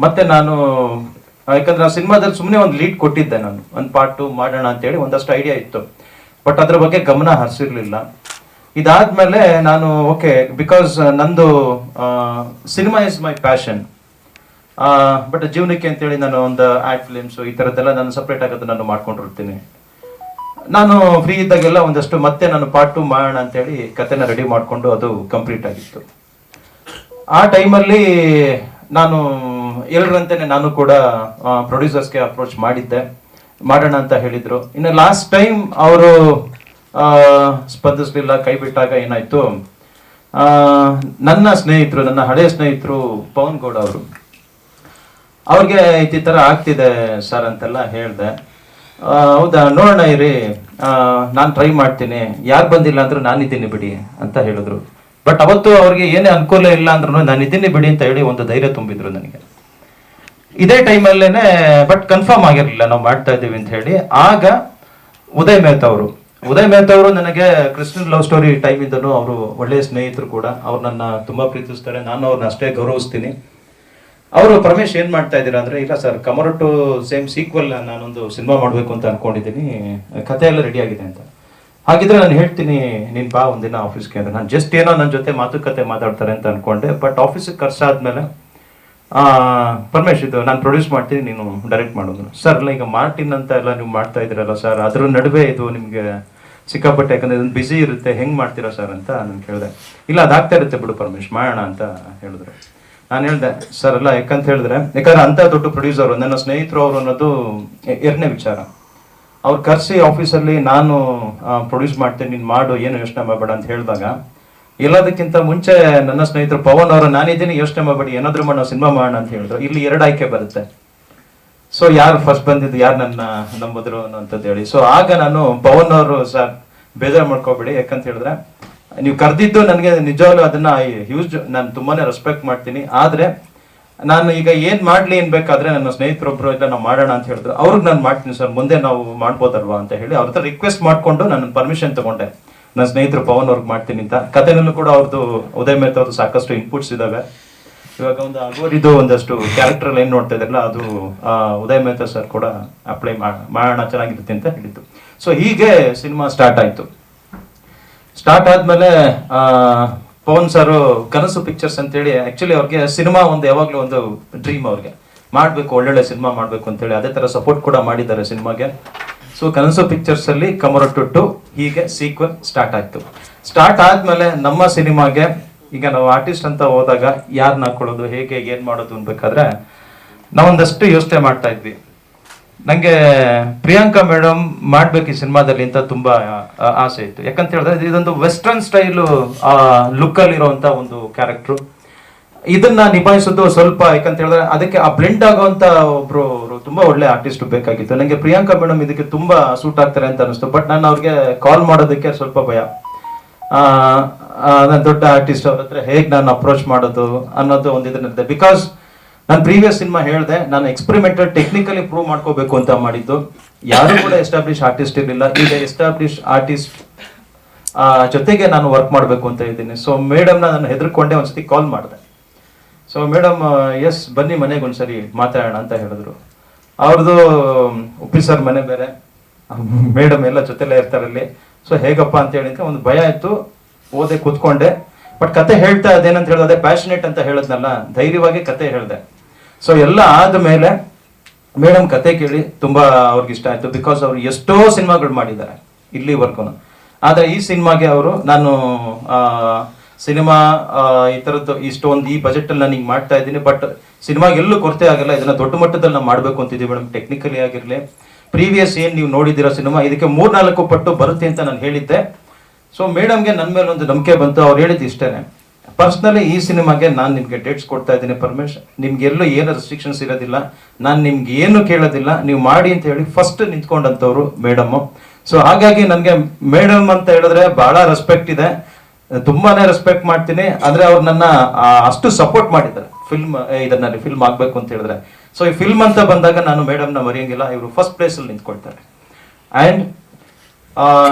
ಮತ್ತೆ ನಾನು ಯಾಕಂದ್ರೆ ಆ ಸಿನಿಮಾದಲ್ಲಿ ಸುಮ್ಮನೆ ಒಂದು ಲೀಡ್ ಕೊಟ್ಟಿದ್ದೆ, ನಾನು ಒಂದು ಪಾರ್ಟ್ 2 ಮಾಡೋಣ ಅಂತೇಳಿ ಒಂದಷ್ಟು ಐಡಿಯಾ ಇತ್ತು, ಬಟ್ ಅದ್ರ ಬಗ್ಗೆ ಗಮನ ಹರಿಸಿರ್ಲಿಲ್ಲ. ಇದಾದ್ಮೇಲೆ ನಾನು ಓಕೆ, ಬಿಕಾಸ್ ನಂದು cinema is my passion, but ಜೀವನಕ್ಕೆ ಅಂತೇಳಿ ನಾನು ಒಂದು ಆ್ಯಡ್ ಫಿಲಿಮ್ಸು ಈ ಥರದ್ದೆಲ್ಲ ನಾನು ಸಪ್ರೇಟ್ ಆಗೋದು ನಾನು ಮಾಡ್ಕೊಂಡಿರ್ತೀನಿ. ನಾನು ಫ್ರೀ ಇದ್ದಾಗೆಲ್ಲ ಒಂದಷ್ಟು ಮತ್ತೆ ನಾನು ಪಾರ್ಟ್ 2 ಮಾಡೋಣ ಅಂತೇಳಿ ಕತೆನ ರೆಡಿ ಮಾಡಿಕೊಂಡು ಅದು ಕಂಪ್ಲೀಟ್ ಆಗಿತ್ತು. ಆ ಟೈಮಲ್ಲಿ ನಾನು ಎಲ್ಲರಂತೆಯೇ ನಾನು ಕೂಡ ಪ್ರೊಡ್ಯೂಸರ್ಸ್ಗೆ ಅಪ್ರೋಚ್ ಮಾಡಿದ್ದೆ, ಮಾಡೋಣ ಅಂತ ಹೇಳಿದ್ರು. ಇನ್ನು ಲಾಸ್ಟ್ ಟೈಮ್ ಅವರು ಸ್ಪಂದಿಸಲಿಲ್ಲ, ಕೈ ಬಿಟ್ಟಾಗ ಏನಾಯ್ತು, ನನ್ನ ಸ್ನೇಹಿತರು, ನನ್ನ ಹಳೆಯ ಸ್ನೇಹಿತರು ಪವನ್ ಗೌಡ ಅವರು, ಅವ್ರಿಗೆ ಈ ಥರ ಆಗ್ತಿದೆ ಸರ್ ಅಂತೆಲ್ಲ ಹೇಳಿದೆ. ಹೌದಾ, ನೋಡೋಣ ಇರಿ, ನಾನು ಟ್ರೈ ಮಾಡ್ತೀನಿ, ಯಾರು ಬಂದಿಲ್ಲ ಅಂದ್ರೂ ನಾನಿದ್ದೀನಿ ಬಿಡಿ ಅಂತ ಹೇಳಿದ್ರು. ಬಟ್ ಅವತ್ತು ಅವ್ರಿಗೆ ಏನೇ ಅನುಕೂಲ ಇಲ್ಲ ಅಂದ್ರೂ ನಾನು ಇದ್ದೀನಿ ಬಿಡಿ ಅಂತ ಹೇಳಿ ಒಂದು ಧೈರ್ಯ ತುಂಬಿದ್ರು ನನಗೆ. ಇದೇ ಟೈಮಲ್ಲೇನೆ, ಬಟ್ ಕನ್ಫರ್ಮ್ ಆಗಿರಲಿಲ್ಲ ನಾವು ಮಾಡ್ತಾ ಇದ್ದೀವಿ ಅಂತ ಹೇಳಿ. ಆಗ ಉದಯ್ ಮೆಹ್ತಾ ಅವರು ನನಗೆ ಕ್ರಿಶ್ಚಿಯನ್ ಲವ್ ಸ್ಟೋರಿ ಟೈಮಿಂದನೂ ಅವರು ಒಳ್ಳೆಯ ಸ್ನೇಹಿತರು ಕೂಡ. ಅವ್ರು ನನ್ನ ತುಂಬಾ ಪ್ರೀತಿಸ್ತಾರೆ, ನಾನು ಅವ್ರನ್ನ ಅಷ್ಟೇ ಗೌರವಿಸ್ತೀನಿ. ಅವರು ಪರಮೇಶ್ ಏನ್ ಮಾಡ್ತಾ ಇದ್ದೀರಾ ಅಂದ್ರೆ, ಇಲ್ಲ sir Kamarottu same sequel ನಾನೊಂದು ಸಿನಿಮಾ ಮಾಡಬೇಕು ಅಂತ ಅನ್ಕೊಂಡಿದ್ದೀನಿ, ಕತೆ ಎಲ್ಲ ರೆಡಿ ಆಗಿದೆ ಅಂತ. ಹಾಗಿದ್ರೆ ನಾನು ಹೇಳ್ತೀನಿ, ನೀನು ಬಾ ಒಂದಿನ ಆಫೀಸ್ಗೆ ಅಂದ್ರೆ. ನಾನು ಜಸ್ಟ್ ಏನೋ ನನ್ನ ಜೊತೆ ಮಾತುಕತೆ ಮಾತಾಡ್ತಾರೆ ಅಂತ ಅನ್ಕೊಂಡೆ. ಬಟ್ ಆಫೀಸಿಗೆ ಕರ್ಸಾದ್ಮೇಲೆ ಪರಮೇಶ್ ಇದು ನಾನು ಪ್ರೊಡ್ಯೂಸ್ ಮಾಡ್ತೀನಿ, ನೀನು ಡೈರೆಕ್ಟ್ ಮಾಡೋದು. ಸರ್ ಇಲ್ಲ, ಈಗ ಮಾರ್ಟಿನ್ ಅಂತ ಎಲ್ಲ ನೀವು ಮಾಡ್ತಾ ಇದ್ದೀರಲ್ಲ ಸರ್, ಅದ್ರ ನಡುವೆ ಇದು ನಿಮಗೆ ಸಿಕ್ಕಾಪಟ್ಟೆ, ಯಾಕಂದ್ರೆ ಇದೊಂದು ಬಿಸಿ ಇರುತ್ತೆ, ಹೆಂಗೆ ಮಾಡ್ತೀರಾ ಸರ್ ಅಂತ ನಾನು ಕೇಳಿದೆ. ಇಲ್ಲ ಅದಾಗ್ತಾ ಇರುತ್ತೆ ಬಿಡು ಪರಮೇಶ್, ಮಾಡೋಣ ಅಂತ ಹೇಳಿದ್ರು. ನಾನು ಹೇಳಿದೆ ಸರ್ ಅಲ್ಲ, ಯಾಕಂತ ಹೇಳಿದ್ರೆ, ಯಾಕಂದ್ರೆ ಅಂಥ ದೊಡ್ಡ ಪ್ರೊಡ್ಯೂಸರು ನನ್ನ ಸ್ನೇಹಿತರು ಅವರು ಅನ್ನೋದು ಎರಡನೇ ವಿಚಾರ. ಅವ್ರು ಕರೆಸಿ ಆಫೀಸಲ್ಲಿ ನಾನು ಪ್ರೊಡ್ಯೂಸ್ ಮಾಡ್ತೀನಿ, ನೀನು ಮಾಡು, ಏನು ಯೋಚನೆ ಮಾಡಬೇಡ ಅಂತ ಹೇಳಿದಾಗ, ಎಲ್ಲದಕ್ಕಿಂತ ಮುಂಚೆ ನನ್ನ ಸ್ನೇಹಿತರು ಪವನ್ ಅವರು, ನಾನಿದ್ದೀನಿ ಯೋಚನೆ ಮಾಡಬೇಡಿ, ಏನಾದರೂ ಮಾಡೋ ಸಿನಿಮಾ ಮಾಡೋಣ ಅಂತ ಹೇಳಿದ್ರು. ಇಲ್ಲಿ 2 ಆಯ್ಕೆ ಬರುತ್ತೆ. ಸೊ ಯಾರು ಫಸ್ಟ್ ಬಂದಿದ್ದು, ಯಾರು ನನ್ನ ನಂಬಿದ್ರು ಅನ್ನೋಂಥದ್ದು ಹೇಳಿ. ಸೊ ಆಗ ನಾನು ಪವನ್ ಅವರು, ಸರ್ ಬೇಜಾರು ಮಾಡ್ಕೋಬೇಡಿ, ಯಾಕಂತ ಹೇಳಿದ್ರೆ ನೀವು ಕರೆದಿದ್ದು ನನಗೆ ನಿಜವಾಗ್ಲೂ ಅದನ್ನ ನಾನು ತುಂಬಾನೇ ರೆಸ್ಪೆಕ್ಟ್ ಮಾಡ್ತೀನಿ. ಆದ್ರೆ ನಾನು ಈಗ ಏನ್ ಮಾಡ್ಲಿ ಅನ್ಬೇಕಾದ್ರೆ ನನ್ನ ಸ್ನೇಹಿತರೊಬ್ರು ಇಲ್ಲ ನಾವು ಮಾಡೋಣ ಅಂತ ಹೇಳಿದ್ರು. ಅವ್ರಿಗೆ ನಾನು ಮಾಡ್ತೀನಿ ಸರ್, ಮುಂದೆ ನಾವು ಮಾಡ್ಬೋದಲ್ವಾ ಅಂತ ಹೇಳಿ ಅವ್ರ ಹತ್ರ ರಿಕ್ವೆಸ್ಟ್ ಮಾಡ್ಕೊಂಡು ನಾನು ಪರ್ಮಿಷನ್ ತಗೊಂಡೆ, ನನ್ನ ಸ್ನೇಹಿತರು ಪವನ್ ಅವ್ರಿಗೆ ಮಾಡ್ತೀನಿ ಅಂತ. ಕಥೆನಲ್ಲೂ ಕೂಡ ಅವ್ರದ್ದು ಉದಯ್ ಮೆಹ್ತಾ ಅವ್ರದ್ದು ಸಾಕಷ್ಟು ಇನ್ಪುಟ್ಸ್ ಇದಾವೆ. ಇವಾಗ ಒಂದು ಅಗೋರಿದು ಒಂದಷ್ಟು ಕ್ಯಾರೆಕ್ಟರ್ ಏನ್ ನೋಡ್ತಾ ಇದ್ರಲ್ಲ, ಅದು ಉದಯ್ ಮೆಹ್ತಾ ಸರ್ ಕೂಡ ಅಪ್ಲೈ ಮಾಡೋಣ, ಚೆನ್ನಾಗಿರುತ್ತೆ ಅಂತ ಹೇಳಿದ್ದು. ಸೊ ಹೀಗೆ ಸಿನಿಮಾ ಸ್ಟಾರ್ಟ್ ಆಯ್ತು. ಸ್ಟಾರ್ಟ್ ಆದ್ಮೇಲೆ ಪವನ್ ಸರ್ ಕನಸು ಪಿಕ್ಚರ್ಸ್ ಅಂತೇಳಿ, ಆಕ್ಚುಲಿ ಅವ್ರಿಗೆ ಸಿನಿಮಾ ಒಂದು ಯಾವಾಗ್ಲೂ ಒಂದು ಡ್ರೀಮ್, ಅವ್ರಿಗೆ ಮಾಡ್ಬೇಕು, ಒಳ್ಳೊಳ್ಳೆ ಸಿನಿಮಾ ಮಾಡ್ಬೇಕು ಅಂತೇಳಿ ಅದೇ ತರ ಸಪೋರ್ಟ್ ಕೂಡ ಮಾಡಿದ್ದಾರೆ ಸಿನಿಮಾಗೆ. ಸೊ ಕನಸು ಪಿಕ್ಚರ್ಸ್ ಅಲ್ಲಿ ಕಮರ್ ಟು 2 ಹೀಗೆ ಸೀಕ್ವೆಲ್ ಸ್ಟಾರ್ಟ್ ಆಯ್ತು. ಸ್ಟಾರ್ಟ್ ಆದ್ಮೇಲೆ ನಮ್ಮ ಸಿನಿಮಾಗೆ ಈಗ ನಾವು ಆರ್ಟಿಸ್ಟ್ ಅಂತ ಹೋದಾಗ ಯಾರನ್ನ ಹಾಕೊಳ್ಳೋದು, ಹೇಗೆ ಏನ್ ಮಾಡೋದು ಅನ್ಬೇಕಾದ್ರೆ ನಾವೊಂದಷ್ಟು ಯೋಚನೆ ಮಾಡ್ತಾ ಇದ್ವಿ. ನಂಗೆ ಪ್ರಿಯಾಂಕಾ ಮೇಡಮ್ ಮಾಡ್ಬೇಕು ಈ ಸಿನಿಮಾದಲ್ಲಿ ಅಂತ ತುಂಬಾ ಆಸೆ ಇತ್ತು. ಯಾಕಂತ ಹೇಳಿದ್ರೆ ಇದೊಂದು ವೆಸ್ಟರ್ನ್ ಸ್ಟೈಲು ಲುಕ್ ಅಲ್ಲಿ ಇರುವಂತ ಒಂದು ಕ್ಯಾರೆಕ್ಟರ್. ಇದನ್ನ ನಿಭಾಯಿಸೋದು ಸ್ವಲ್ಪ, ಯಾಕಂತ ಹೇಳಿದ್ರೆ ಅದಕ್ಕೆ ಆ ಬ್ಲೆಂಡ್ ಆಗುವಂತ ಒಬ್ರು ತುಂಬಾ ಒಳ್ಳೆ ಆರ್ಟಿಸ್ಟ್ ಬೇಕಾಗಿತ್ತು. ನಂಗೆ ಪ್ರಿಯಾಂಕಾ ಮೇಡಮ್ ಇದಕ್ಕೆ ತುಂಬಾ ಸೂಟ್ ಆಗ್ತಾರೆ ಅಂತ ಅನಿಸ್ತು. ಬಟ್ ನಾನು ಅವ್ರಿಗೆ ಕಾಲ್ ಮಾಡೋದಕ್ಕೆ ಸ್ವಲ್ಪ ಭಯ. ನಾನು ದೊಡ್ಡ ಆರ್ಟಿಸ್ಟ್ ಅವ್ರ ಹತ್ರ ಹೇಗೆ ನಾನು ಅಪ್ರೋಚ್ ಮಾಡೋದು ಅನ್ನೋದು ಒಂದು ಇದನ್ನಿದೆ. ಬಿಕಾಸ್ ನಾನು ಪ್ರೀವಿಯಸ್ ಸಿನಿಮಾ ಹೇಳಿದೆ, ನಾನು ಎಕ್ಸ್ಪೆರಿಮೆಂಟಲ್ ಟೆಕ್ನಿಕಲಿ ಪ್ರೂವ್ ಮಾಡ್ಕೋಬೇಕು ಅಂತ ಮಾಡಿದ್ದು. ಯಾರು ಕೂಡ ಎಸ್ಟಾಬ್ಲಿಷ್ ಆರ್ಟಿಸ್ಟ್ ಇರಲಿಲ್ಲ. ಈಗ ಎಸ್ಟಾಬ್ಲಿಷ್ ಆರ್ಟಿಸ್ಟ್ ಜೊತೆಗೆ ನಾನು ವರ್ಕ್ ಮಾಡಬೇಕು ಅಂತ ಇದ್ದೀನಿ. ಸೊ ಮೇಡಮ್ನ ನಾನು ಹೆದರ್ಕೊಂಡೆ ಒಂದ್ಸತಿ ಕಾಲ್ ಮಾಡಿದೆ. ಸೊ ಮೇಡಮ್ ಎಸ್ ಬನ್ನಿ ಮನೆಗೆ ಒಂದ್ಸರಿ ಮಾತಾಡೋಣ ಅಂತ ಹೇಳಿದ್ರು. ಅವ್ರದ್ದು ಉಪ್ಪಿ ಸರ್ ಮನೆ ಬೇರೆ, ಮೇಡಮ್ ಎಲ್ಲ ಜೊತೆಲೇ ಇರ್ತಾರಲ್ಲಿ. ಸೊ ಹೇಗಪ್ಪ ಅಂತ ಹೇಳಿದ್ರೆ ಒಂದು ಭಯ ಇತ್ತು. ಓದೆ ಕೂತ್ಕೊಂಡೆ. ಬಟ್ ಕತೆ ಹೇಳ್ತಾ ಅದೇನಂತ ಹೇಳಿದ್ರೆ, ಅದೇ ಪ್ಯಾಷನೇಟ್ ಅಂತ ಹೇಳಿದ್ನಲ್ಲ, ಧೈರ್ಯವಾಗಿ ಕತೆ ಹೇಳಿದೆ. ಸೊ ಎಲ್ಲ ಆದ್ಮೇಲೆ ಮೇಡಮ್ ಕತೆ ಕೇಳಿ ತುಂಬಾ ಅವ್ರಿಗೆ ಇಷ್ಟ ಆಯ್ತು. ಬಿಕಾಸ್ ಅವ್ರು ಎಷ್ಟೋ ಸಿನಿಮಾಗಳು ಮಾಡಿದ್ದಾರೆ ಇಲ್ಲಿವರೆಗೂ. ಆದ್ರೆ ಈ ಸಿನಿಮಾಗೆ ಅವರು, ನಾನು ಸಿನಿಮಾ ಈ ತರದ್ದು ಇಷ್ಟೊಂದು ಈ ಬಜೆಟ್ ಅಲ್ಲಿ ನಾನು ಹಿಂಗೆ ಮಾಡ್ತಾ ಇದ್ದೀನಿ, ಬಟ್ ಸಿನಿಮಾಗೆ ಎಲ್ಲೂ ಕೊರತೆ ಆಗಲ್ಲ, ಇದನ್ನ ದೊಡ್ಡ ಮಟ್ಟದಲ್ಲಿ ನಾವು ಮಾಡ್ಬೇಕು ಅಂತಿದ್ದೀವಿ ಮೇಡಮ್. ಟೆಕ್ನಿಕಲಿ ಆಗಿರ್ಲಿ, ಪ್ರೀವಿಯಸ್ ಏನ್ ನೀವು ನೋಡಿದಿರೋ ಸಿನಿಮಾ ಇದಕ್ಕೆ 3-4 ಪಟ್ಟು ಬರುತ್ತೆ ಅಂತ ನಾನು ಹೇಳಿದ್ದೆ. ಸೊ ಮೇಡಮ್ಗೆ ನನ್ನ ಮೇಲೆ ಒಂದು ನಂಬಿಕೆ ಬಂತು. ಅವ್ರು ಹೇಳಿದ್ದು ಇಷ್ಟೇನೆ, ಪರ್ಸ್ನಲಿ ಈ ಸಿನಿಮಾಗೆ ನಾನು ನಿಮ್ಗೆ ಡೇಟ್ಸ್ ಕೊಡ್ತಾ ಇದ್ದೀನಿ ಪರಮೇಶ್, ನಿಮ್ಗೆ ಎಲ್ಲೂ ಏನು ರೆಸ್ಟ್ರಿಕ್ಷನ್ಸ್ ಇರೋದಿಲ್ಲ, ನಾನು ನಿಮ್ಗೆ ಏನು ಕೇಳೋದಿಲ್ಲ, ನೀವು ಮಾಡಿ ಅಂತ ಹೇಳಿ ಫಸ್ಟ್ ನಿಂತ್ಕೊಂಡಂತವ್ರು ಮೇಡಮ್. ಸೊ ಹಾಗಾಗಿ ನನಗೆ ಮೇಡಮ್ ಅಂತ ಹೇಳಿದ್ರೆ ಬಹಳ ರೆಸ್ಪೆಕ್ಟ್ ಇದೆ, ತುಂಬಾನೇ ರೆಸ್ಪೆಕ್ಟ್ ಮಾಡ್ತೀನಿ. ಆದ್ರೆ ಅವ್ರು ನನ್ನ ಅಷ್ಟು ಸಪೋರ್ಟ್ ಮಾಡಿದ್ದಾರೆ ಇದನ್ನ ಫಿಲ್ಮ್ ಆಗ್ಬೇಕು ಅಂತ ಹೇಳಿದ್ರೆ. ಸೊ ಈ ಫಿಲ್ಮ್ ಅಂತ ಬಂದಾಗ ನಾನು ಮೇಡಮ್ನ ಮರೆಯಂಗಿಲ್ಲ, ಇವರು ಫಸ್ಟ್ ಪ್ಲೇಸ್ ಅಲ್ಲಿ ನಿಂತ್ಕೊಳ್ತಾರೆ. ಅಂಡ್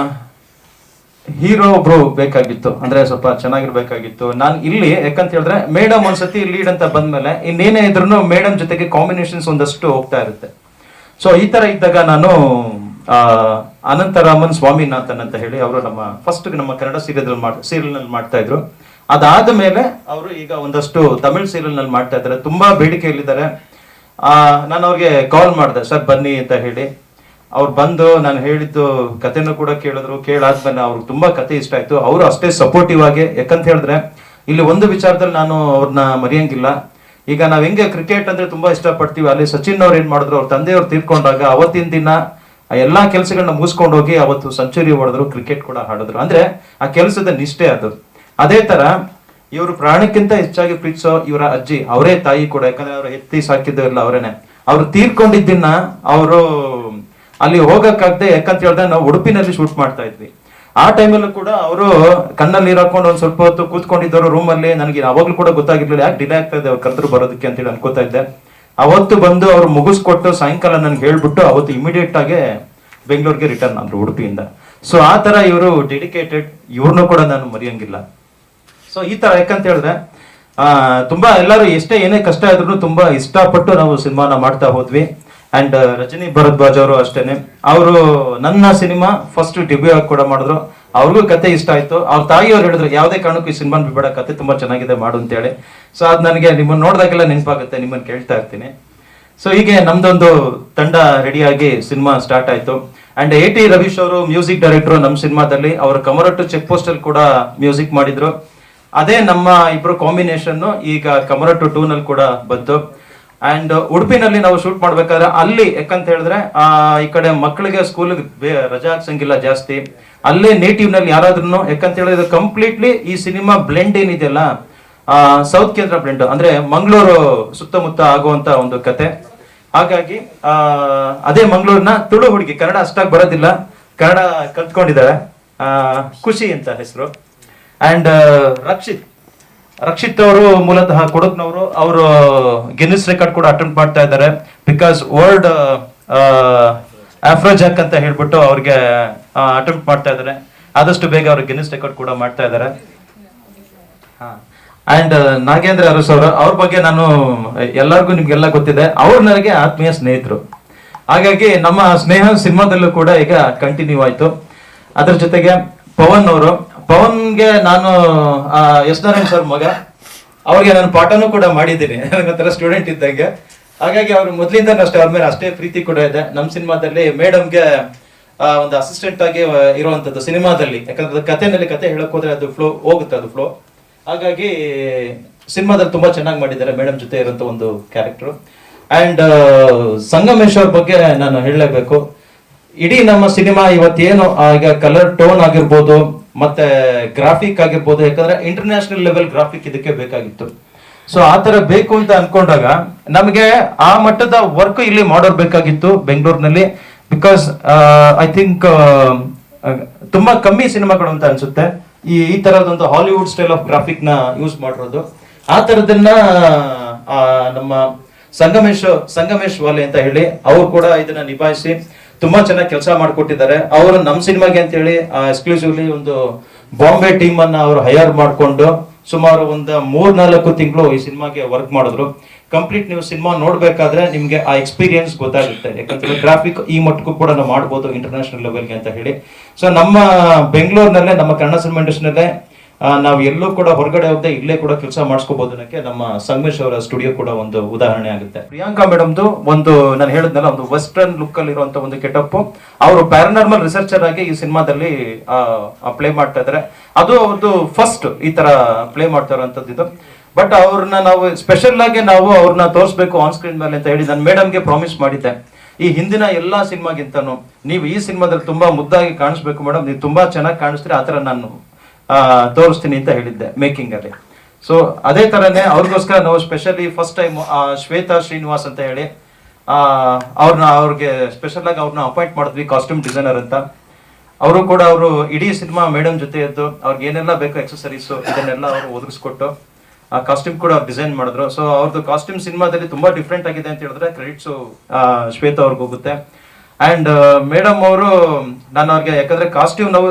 ಹೀರೋ ಒಬ್ರು ಬೇಕಾಗಿತ್ತು, ಅಂದ್ರೆ ಸ್ವಲ್ಪ ಚೆನ್ನಾಗಿರ್ಬೇಕಾಗಿತ್ತು. ನಾನು ಇಲ್ಲಿ ಯಾಕಂತ ಹೇಳಿದ್ರೆ ಮೇಡಮ್ ಒಂದ್ಸತಿ ಲೀಡ್ ಅಂತ ಬಂದ್ಮೇಲೆ ಇನ್ನೇನೇ ಇದ್ರು ಮೇಡಮ್ ಜೊತೆಗೆ ಕಾಂಬಿನೇಷನ್ಸ್ ಒಂದಷ್ಟು ಹೋಗ್ತಾ ಇರುತ್ತೆ. ಸೊ ಈ ತರ ಇದ್ದಾಗ ನಾನು ಅನಂತರಾಮನ್ ಸ್ವಾಮಿನಾಥನ್ ಅಂತ ಹೇಳಿ ಅವರು ನಮ್ಮ ಕನ್ನಡ ಸೀರಿಯಲ್ ನಲ್ಲಿ ಮಾಡ್ತಾ ಇದ್ರು. ಅದಾದ ಮೇಲೆ ಅವರು ಈಗ ಒಂದಷ್ಟು ತಮಿಳ್ ಸೀರಿಯಲ್ ನಲ್ಲಿ ಮಾಡ್ತಾ ಇದ್ದಾರೆ, ತುಂಬಾ ಬೇಡಿಕೆಯಲ್ಲಿದ್ದಾರೆ. ನಾನು ಅವ್ರಿಗೆ ಕಾಲ್ ಮಾಡಿದೆ, ಸರ್ ಬನ್ನಿ ಅಂತ ಹೇಳಿ. ಅವ್ರು ಬಂದು ನಾನು ಹೇಳಿದ್ದು ಕಥೆನೂ ಕೂಡ ಕೇಳಿದ್ರು. ಕೇಳಾದ್ಮೇಲೆ ಅವ್ರಿಗೆ ತುಂಬಾ ಕತೆ ಇಷ್ಟ ಆಯ್ತು. ಅವರು ಅಷ್ಟೇ ಸಪೋರ್ಟಿವ್ ಆಗಿ, ಯಾಕಂತ ಹೇಳಿದ್ರೆ ಇಲ್ಲಿ ಒಂದು ವಿಚಾರದಲ್ಲಿ ನಾನು ಅವ್ರನ್ನ ಮರೆಯಂಗಿಲ್ಲ. ಈಗ ನಾವ್ ಹೆಂಗೆ ಕ್ರಿಕೆಟ್ ಅಂದ್ರೆ ತುಂಬಾ ಇಷ್ಟಪಡ್ತೀವಿ, ಅಲ್ಲಿ ಸಚಿನ್ ಅವ್ರು ಏನ್ ಮಾಡಿದ್ರು, ಅವ್ರ ತಂದೆಯವ್ರು ತೀರ್ಕೊಂಡಾಗ ಅವತ್ತಿನ ದಿನ ಎಲ್ಲಾ ಕೆಲಸಗಳನ್ನ ಮುಗಿಸ್ಕೊಂಡು ಹೋಗಿ ಅವತ್ತು ಸೆಂಚುರಿ ಹೊಡೆದ್ರು, ಕ್ರಿಕೆಟ್ ಕೂಡ ಆಡಿದ್ರು. ಅಂದ್ರೆ ಆ ಕೆಲಸದ ನಿಷ್ಠೆ ಅದು. ಅದೇ ತರ ಇವರು ಪ್ರಾಣಕ್ಕಿಂತ ಹೆಚ್ಚಾಗಿ ಪ್ರೀತಿಸೋ ಇವರ ಅಜ್ಜಿ, ಅವರೇ ತಾಯಿ ಕೂಡ, ಯಾಕಂದ್ರೆ ಅವ್ರು ಎತ್ತಿ ಸಾಕಿದ್ದು ಎಲ್ಲ ಅವರೇನೆ. ಅವ್ರು ತೀರ್ಕೊಂಡಿದ್ದನ್ನ ಅವರು ಅಲ್ಲಿ ಹೋಗಕ್ಕಾಗದೆ, ಯಾಕಂತ ಹೇಳಿದ್ರೆ ನಾವು ಉಡುಪಿನಲ್ಲಿ ಶೂಟ್ ಮಾಡ್ತಾ ಇದ್ವಿ. ಆ ಟೈಮಲ್ಲೂ ಕೂಡ ಅವರು ಕಣ್ಣಲ್ಲಿ ನೀರು ಹಾಕೊಂಡು ಒಂದ್ ಸ್ವಲ್ಪ ಹೊತ್ತು ಕೂತ್ಕೊಂಡಿದ್ದವರು ರೂಮಲ್ಲಿ. ನನಗೆ ಅವಾಗ್ಲೂ ಕೂಡ ಗೊತ್ತಾಗಿರ್ಲಿಲ್ಲ ಯಾಕೆ ಡಿಲೇ ಆಗ್ತಾ ಇದೆ ಅವ್ರು ಕರೆದ್ರು ಬರೋದಕ್ಕೆ ಅಂತೇಳಿ ಅನ್ಕೋತಾ ಇದ್ದೆ. ಅವತ್ತು ಬಂದು ಅವ್ರು ಮುಗಿಸ್ಕೊಟ್ಟು ಸಾಯಂಕಾಲ ನನ್ಗೆ ಹೇಳ್ಬಿಟ್ಟು ಅವತ್ತು ಇಮಿಡಿಯೇಟ್ ಆಗಿ ಬೆಂಗಳೂರಿಗೆ ರಿಟರ್ನ್ ಆದ್ರು ಉಡುಪಿಯಿಂದ. ಸೊ ಆ ತರ ಇವರು ಡೆಡಿಕೇಟೆಡ್, ಇವ್ರನ್ನೂ ಕೂಡ ನಾನು ಮರೆಯಂಗಿಲ್ಲ. ಸೊ ಈ ತರ ಯಾಕಂತ ಹೇಳಿದ್ರೆ ತುಂಬಾ ಎಲ್ಲರೂ ಎಷ್ಟೇ ಏನೇ ಕಷ್ಟ ಇದ್ರು ತುಂಬಾ ಇಷ್ಟಪಟ್ಟು ನಾವು ಸಿನಿಮಾನ ಮಾಡ್ತಾ ಹೋದ್ವಿ. ಅಂಡ್ ರಜನಿ ಭರದ್ವಾಜ್ ಅವರು ಅಷ್ಟೇನೆ, ಅವರು ನನ್ನ ಸಿನಿಮಾ ಫಸ್ಟ್ ಡೆಬ್ಯೂ ಆಗಿ ಕೂಡ ಮಾಡಿದ್ರು. ಅವ್ರಿಗೂ ಕತೆ ಇಷ್ಟ ಆಯ್ತು. ಅವ್ರ ತಾಯಿಯವ್ರು ಹೇಳಿದ್ರು ಯಾವುದೇ ಕಾರಣಕ್ಕೂ ಈ ಸಿನಿಮಾ ಬಿಡಬೇಡ, ಕತೆ ತುಂಬಾ ಚೆನ್ನಾಗಿದೆ ಮಾಡು ಅಂತ ಹೇಳಿ. ಸೊ ಅದ್ ನನಗೆ ನಿಮ್ಮನ್ನ ನೋಡಿದಾಗೆಲ್ಲ ನೆನಪಾಗುತ್ತೆ, ನಿಮ್ಮನ್ನ ಕೇಳ್ತಾ ಇರ್ತೀನಿ. ಸೊ ಹೀಗೆ ನಮ್ದೊಂದು ತಂಡ ರೆಡಿಯಾಗಿ ಸಿನಿಮಾ ಸ್ಟಾರ್ಟ್ ಆಯ್ತು. ಅಂಡ್ AT ರವೀಶ್ ಅವರು ಮ್ಯೂಸಿಕ್ ಡೈರೆಕ್ಟರ್ ನಮ್ಮ ಸಿನಿಮಾದಲ್ಲಿ. ಅವರು ಕಮರಟ್ಟು ಚೆಕ್ ಪೋಸ್ಟ್ ಅಲ್ಲಿ ಕೂಡ ಮ್ಯೂಸಿಕ್ ಮಾಡಿದ್ರು. ಅದೇ ನಮ್ಮ ಇಬ್ರು ಕಾಂಬಿನೇಷನ್ ಈಗ ಕಮರಟ್ಟು 2 ನಲ್ಲಿ ಕೂಡ ಬಂತು. ಅಂಡ್ ಉಡುಪಿನಲ್ಲಿ ನಾವು ಶೂಟ್ ಮಾಡ್ಬೇಕಾದ್ರೆ ಅಲ್ಲಿ ಯಾಕಂತ ಹೇಳಿದ್ರೆ ಈ ಕಡೆ ಮಕ್ಕಳಿಗೆ ಸ್ಕೂಲ್ ರಜಾ ಹಾಕ್ಸಂಗಿಲ್ಲ ಜಾಸ್ತಿ. ಅಲ್ಲೇ ನೇಟಿವ್ ನಲ್ಲಿ ಯಾರಾದ್ರೂ, ಯಾಕಂತ ಹೇಳಿದ್ರೆ ಕಂಪ್ಲೀಟ್ಲಿ ಈ ಸಿನಿಮಾ ಬ್ಲೆಂಡ್ ಏನಿದೆಯಲ್ಲ, ಸೌತ್ ಕೇಂದ್ರ ಬ್ಲೆಂಡ್, ಅಂದ್ರೆ ಮಂಗಳೂರು ಸುತ್ತಮುತ್ತ ಆಗುವಂತ ಒಂದು ಕತೆ. ಹಾಗಾಗಿ ಅದೇ ಮಂಗಳೂರಿನ ತುಳು ಹುಡುಗಿ, ಕನ್ನಡ ಅಷ್ಟಾಗಿ ಬರೋದಿಲ್ಲ, ಕನ್ನಡ ಕಲ್ತ್ಕೊಂಡಿದ್ದಾಳೆ, ಖುಷಿ ಅಂತ ಹೆಸರು. ಅಂಡ್ ರಕ್ಷಿತ್ ಅವರು ಮೂಲತಃ ಕೊಡಕ್ನವರು. ಅವರು ಗಿನ್ನಿಸ್ ರೆಕಾರ್ಡ್ ಕೂಡ ಅಟೆಂಪ್ಟ್ ಮಾಡ್ತಾ ಇದ್ದಾರೆ. ಬಿಕಾಸ್ ವರ್ಲ್ಡ್ ಆಫ್ರೋಜಾಕ್ ಅಂತ ಹೇಳ್ಬಿಟ್ಟು ಅವ್ರಿಗೆ ಅಟೆಂಪ್ಟ್ ಮಾಡ್ತಾ ಇದ್ದಾರೆ. ಆದಷ್ಟು ಬೇಗ ಅವ್ರಿಗೆ ಗಿನ್ನಿಸ್ ರೆಕಾರ್ಡ್ ಕೂಡ ಮಾಡ್ತಾ ಇದ್ದಾರೆ. ಅಂಡ್ ನಾಗೇಂದ್ರ ಅರಸ್ ಅವರು, ಅವ್ರ ಬಗ್ಗೆ ನಾನು ಎಲ್ಲರಿಗೂ ನಿಮ್ಗೆಲ್ಲ ಗೊತ್ತಿದೆ. ಅವ್ರು ನನಗೆ ಆತ್ಮೀಯ ಸ್ನೇಹಿತರು. ಹಾಗಾಗಿ ನಮ್ಮ ಸ್ನೇಹ ಸಿನಿಮಾದಲ್ಲೂ ಕೂಡ ಈಗ ಕಂಟಿನ್ಯೂ ಆಯ್ತು. ಅದ್ರ ಜೊತೆಗೆ ಪವನ್ ಅವರು, ಪವನ್ಗೆ ನಾನು ಎಸ್ ನಾರಾಯಣ್ ಸರ್ ಮಗ, ಅವ್ರಿಗೆ ನಾನು ಪಾಠನೂ ಕೂಡ ಮಾಡಿದ್ದೀನಿ ನನಗೊಂಥರ ಸ್ಟೂಡೆಂಟ್ ಇದ್ದಂಗೆ. ಹಾಗಾಗಿ ಅವ್ರು ಮೊದ್ಲಿಂದ ಅಷ್ಟೇ ಅವ್ರ ಮೇಲೆ ಅಷ್ಟೇ ಪ್ರೀತಿ ಕೂಡ ಇದೆ. ನಮ್ಮ ಸಿನಿಮಾದಲ್ಲಿ ಮೇಡಮ್ಗೆ ಒಂದು ಅಸಿಸ್ಟೆಂಟ್ ಆಗಿ ಇರುವಂತದ್ದು ಸಿನಿಮಾದಲ್ಲಿ, ಯಾಕಂದ್ರೆ ಕಥೆನಲ್ಲಿ ಕತೆ ಹೇಳಕ್ ಹೋದ್ರೆ ಅದು ಫ್ಲೋ ಹೋಗುತ್ತೆ, ಅದು ಫ್ಲೋ. ಹಾಗಾಗಿ ಸಿನಿಮಾದಲ್ಲಿ ತುಂಬಾ ಚೆನ್ನಾಗಿ ಮಾಡಿದ್ದಾರೆ ಮೇಡಮ್ ಜೊತೆ ಇರುವಂತ ಒಂದು ಕ್ಯಾರೆಕ್ಟರ್. ಅಂಡ್ ಸಂಗಮೇಶ್ ಅವ್ರ ಬಗ್ಗೆ ನಾನು ಹೇಳಲೇಬೇಕು. ಇಡೀ ನಮ್ಮ ಸಿನಿಮಾ ಇವತ್ತೇನು ಈಗ ಕಲರ್ ಟೋನ್ ಆಗಿರ್ಬೋದು, ಮತ್ತೆ ಗ್ರಾಫಿಕ್ ಆಗಿರ್ಬೋದು, ಯಾಕಂದ್ರೆ ಇಂಟರ್ನ್ಯಾಷನಲ್ ಲೆವೆಲ್ ಗ್ರಾಫಿಕ್ ಇದಕ್ಕೆ ಬೇಕಾಗಿತ್ತು. ಸೊ ಆ ತರ ಬೇಕು ಅಂತ ಅನ್ಕೊಂಡಾಗ ನಮಗೆ ಆ ಮಟ್ಟದ ವರ್ಕ್ ಇಲ್ಲಿ ಮಾಡೋರ್ ಬೇಕಾಗಿತ್ತು ಬೆಂಗಳೂರಿನಲ್ಲಿ. ಬಿಕಾಸ್ ಐ ಥಿಂಕ್ ತುಂಬಾ ಕಮ್ಮಿ ಸಿನಿಮಾಗಳು ಅಂತ ಅನ್ಸುತ್ತೆ ಈ ತರದೊಂದು ಹಾಲಿವುಡ್ ಸ್ಟೈಲ್ ಆಫ್ ಗ್ರಾಫಿಕ್ ನ ಯೂಸ್ ಮಾಡಿರೋದು. ಆ ತರದನ್ನ ನಮ್ಮ ಸಂಗಮೇಶ್ ವಾಲೆ ಅಂತ ಹೇಳಿ ಅವ್ರು ಕೂಡ ಇದನ್ನ ನಿಭಾಯಿಸಿ ತುಂಬಾ ಚೆನ್ನಾಗಿ ಕೆಲಸ ಮಾಡ್ಕೊಟ್ಟಿದ್ದಾರೆ. ಅವರು ನಮ್ಮ ಸಿನಿಮಾಗೆ ಅಂತ ಹೇಳಿ ಎಕ್ಸ್ಕ್ಲೂಸಿವ್ಲಿ ಒಂದು ಬಾಂಬೆ ಟೀಮ್ ಅನ್ನ ಅವರು ಹೈಯರ್ ಮಾಡ್ಕೊಂಡು ಸುಮಾರು ಒಂದು 3-4 ತಿಂಗಳು ಈ ಸಿನಿಮಾಗೆ ವರ್ಕ್ ಮಾಡಿದ್ರು. ಕಂಪ್ಲೀಟ್ ನೀವು ಸಿನಿಮಾ ನೋಡ್ಬೇಕಾದ್ರೆ ನಿಮ್ಗೆ ಆ ಎಕ್ಸ್ಪೀರಿಯನ್ಸ್ ಗೊತ್ತಾಗುತ್ತೆ. ಯಾಕಂದ್ರೆ ಗ್ರಾಫಿಕ್ ಈ ಮಟ್ಟಕ್ಕೂ ಕೂಡ ನಾವು ಮಾಡ್ಬೋದು ಇಂಟರ್ನ್ಯಾಷನಲ್ ಲೆವೆಲ್ಗೆ ಅಂತ ಹೇಳಿ. ಸೊ ನಮ್ಮ ಬೆಂಗಳೂರಿನಲ್ಲೇ, ನಮ್ಮ ಕನ್ನಡ ಸಿನಿಮಾ ಇಂಡಸ್ಟ್ರಿನಲ್ಲೇ ನಾವು ಎಲ್ಲೂ ಕೂಡ ಹೊರಗಡೆ ಹೋಗದೆ ಇಲ್ಲೇ ಕೂಡ ಕೆಲಸ ಮಾಡಿಸ್ಕೋಬಹುದು ಅನ್ನಕ್ಕೆ ನಮ್ಮ ಸಂಗಮೇಶ್ ಅವರ ಸ್ಟುಡಿಯೋ ಕೂಡ ಒಂದು ಉದಾಹರಣೆ ಆಗುತ್ತೆ. ಪ್ರಿಯಾಂಕಾ ಮೇಡಮ್ದು ಒಂದು ನಾನು ಹೇಳಿದ್ನಲ್ಲ, ಒಂದು ವೆಸ್ಟರ್ನ್ ಲುಕ್ ಅಲ್ಲಿ ಇರುವಂತ ಒಂದು ಕೆಟಪ್. ಅವರು ಪ್ಯಾರಾನಾರ್ಮಲ್ ರಿಸರ್ಚರ್ ಆಗಿ ಈ ಸಿನಿಮಾದಲ್ಲಿ ಪ್ಲೇ ಮಾಡ್ತಾ ಇದ್ದಾರೆ. ಅದು ಒಂದು ಫಸ್ಟ್ ಈ ತರ ಪ್ಲೇ ಮಾಡ್ತಾ ಇರುವಂತದ್ದು ಇದು. ಬಟ್ ಅವ್ರನ್ನ ನಾವು ಸ್ಪೆಷಲ್ ಆಗಿ ನಾವು ಅವ್ರನ್ನ ತೋರಿಸ್ಬೇಕು ಆನ್ ಸ್ಕ್ರೀನ್ ಮೇಲೆ ಅಂತ ಹೇಳಿ ನಾನು ಮೇಡಮ್ಗೆ ಪ್ರಾಮಿಸ್ ಮಾಡಿದ್ದೆ. ಈ ಹಿಂದಿನ ಎಲ್ಲಾ ಸಿನಿಮಾಗಿಂತನೂ ನೀವು ಈ ಸಿನಿಮಾದಲ್ಲಿ ತುಂಬಾ ಮುದ್ದಾಗಿ ಕಾಣಿಸ್ಬೇಕು ಮೇಡಮ್, ನೀವು ತುಂಬಾ ಚೆನ್ನಾಗಿ ಕಾಣಿಸ್ತೀರಿ, ಆತರ ನಾನು ತೋರಿಸ್ತೀನಿ ಅಂತ ಹೇಳಿದ್ದೆ ಮೇಕಿಂಗ್ ಅಲ್ಲಿ. ಸೊ ಅದೇ ತರನೇ ಅವ್ರಿಗೋಸ್ಕರ ನಾವು specially first time Shweta Srinivas ಅಂತ ಹೇಳಿ ಅವ್ರಿಗೆ ಸ್ಪೆಷಲ್ ಆಗಿ ಅವ್ರನ್ನ ಅಪಾಯಿಂಟ್ ಮಾಡಿದ್ವಿ, ಕಾಸ್ಟ್ಯೂಮ್ ಡಿಸೈನರ್ ಅಂತ. ಅವರು ಕೂಡ ಅವರು ಇಡೀ ಸಿನಿಮಾ ಮೇಡಮ್ ಜೊತೆ ಇದ್ದು ಅವ್ರಿಗೆ ಏನೆಲ್ಲ ಬೇಕು ಎಕ್ಸಸರೀಸ್ ಇದನ್ನೆಲ್ಲ ಅವರು ಒದಗಿಸ್ಕೊಟ್ಟು ಆ ಕಾಸ್ಟ್ಯೂಮ್ ಕೂಡ ಅವ್ರು ಡಿಸೈನ್ ಮಾಡಿದ್ರು. ಸೊ ಅವ್ರದ್ದು ಕಾಸ್ಟ್ಯೂಮ್ ಸಿನಿಮಾದಲ್ಲಿ ತುಂಬಾ ಡಿಫ್ರೆಂಟ್ ಆಗಿದೆ ಅಂತ ಹೇಳಿದ್ರೆ ಕ್ರೆಡಿಟ್ಸ್ ಶ್ವೇತಾ ಅವ್ರಿಗೆ ಹೋಗುತ್ತೆ. ಅಂಡ್ ಮೇಡಮ್ ಅವರು ನಾನು ಅವ್ರಿಗೆ, ಯಾಕಂದ್ರೆ ಕಾಸ್ಟ್ಯೂಮ್ ನಾವು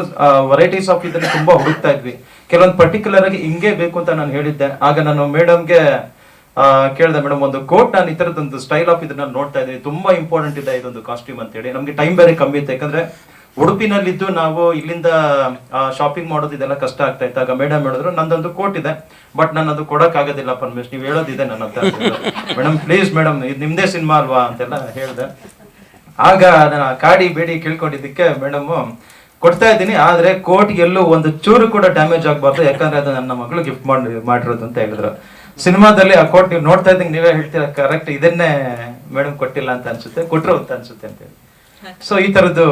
ವೆರೈಟೀಸ್ ಆಫ್ ಇದನ್ನ ತುಂಬಾ ಹುಡುಕ್ತಾ ಇದ್ವಿ, ಕೆಲವೊಂದು ಪರ್ಟಿಕ್ಯುಲರ್ ಆಗಿ ಹಿಂಗೆ ಬೇಕು ಅಂತ ನಾನು ಹೇಳಿದ್ದೆ. ಆಗ ನಾನು ಮೇಡಮ್ಗೆ ಕೇಳಿದೆ, ಮೇಡಮ್ ಒಂದು ಕೋಟ್ ನಾನು ಈ ತರದೊಂದು ಸ್ಟೈಲ್ ಆಫ್ ಇದನ್ನ ನೋಡ್ತಾ ಇದ್ದೀನಿ, ತುಂಬಾ ಇಂಪಾರ್ಟೆಂಟ್ ಇದೆ ಇದೊಂದು ಕಾಸ್ಟ್ಯೂಮ್ ಅಂತ ಹೇಳಿ. ನಮ್ಗೆ ಟೈಮ್ ಬೇರೆ ಕಮ್ಮಿ ಇತ್ತು, ಯಾಕಂದ್ರೆ ಉಡುಪಿನಲ್ಲಿದ್ದು ನಾವು ಇಲ್ಲಿಂದ ಶಾಪಿಂಗ್ ಮಾಡೋದು ಇದೆಲ್ಲ ಕಷ್ಟ ಆಗ್ತಾ ಇತ್ತು. ಆಗ ಮೇಡಮ್ ಹೇಳಿದ್ರು, ನಂದೊಂದು ಕೋಟ್ ಇದೆ, ಬಟ್ ನಾನು ಅದು ಕೊಡಕ್ ಆಗೋದಿಲ್ಲ ಪರಮೇಶ್, ನೀವು ಹೇಳೋದಿದೆ ನನ್ನ ಹತ್ರ. ಮೇಡಮ್ ಪ್ಲೀಸ್ ಮೇಡಮ್, ಇದು ನಿಮ್ದೇ ಸಿನಿಮಾ ಅಲ್ವಾ ಅಂತೆಲ್ಲ ಹೇಳಿದೆ. ಆಗ ನಾನು ಕಾಡಿ ಬೇಡಿ ಕೇಳ್ಕೊಂಡಿದ್ದಕ್ಕೆ ಮೇಡಮ್ ಕೊಡ್ತಾ ಇದ್ದೀನಿ, ಆದ್ರೆ ಕೋಟ್ ಎಲ್ಲೂ ಒಂದು ಚೂರು ಕೂಡ ಡ್ಯಾಮೇಜ್ ಆಗ್ಬಾರ್ದು, ಯಾಕಂದ್ರೆ ಅದು ನನ್ನ ಮಗಳು ಗಿಫ್ಟ್ ಮಾಡಿರೋದು ಅಂತ ಹೇಳಿದ್ರು. ಸಿನಿಮಾದಲ್ಲಿ ಆ ಕೋಟ್ ನೀವು ನೋಡ್ತಾ ಇದ್ದಂಗೆ ನೀವೇ ಹೇಳ್ತೀರಾ, ಕರೆಕ್ಟ್ ಇದನ್ನೇ ಮೇಡಮ್ ಕೊಟ್ಟಿಲ್ಲ ಅಂತ ಅನ್ಸುತ್ತೆ, ಕೊಟ್ಟರು ಅಂತ ಅನ್ಸುತ್ತೆ ಅಂತ ಹೇಳಿ. ಸೊ ಈ ತರದ್ದು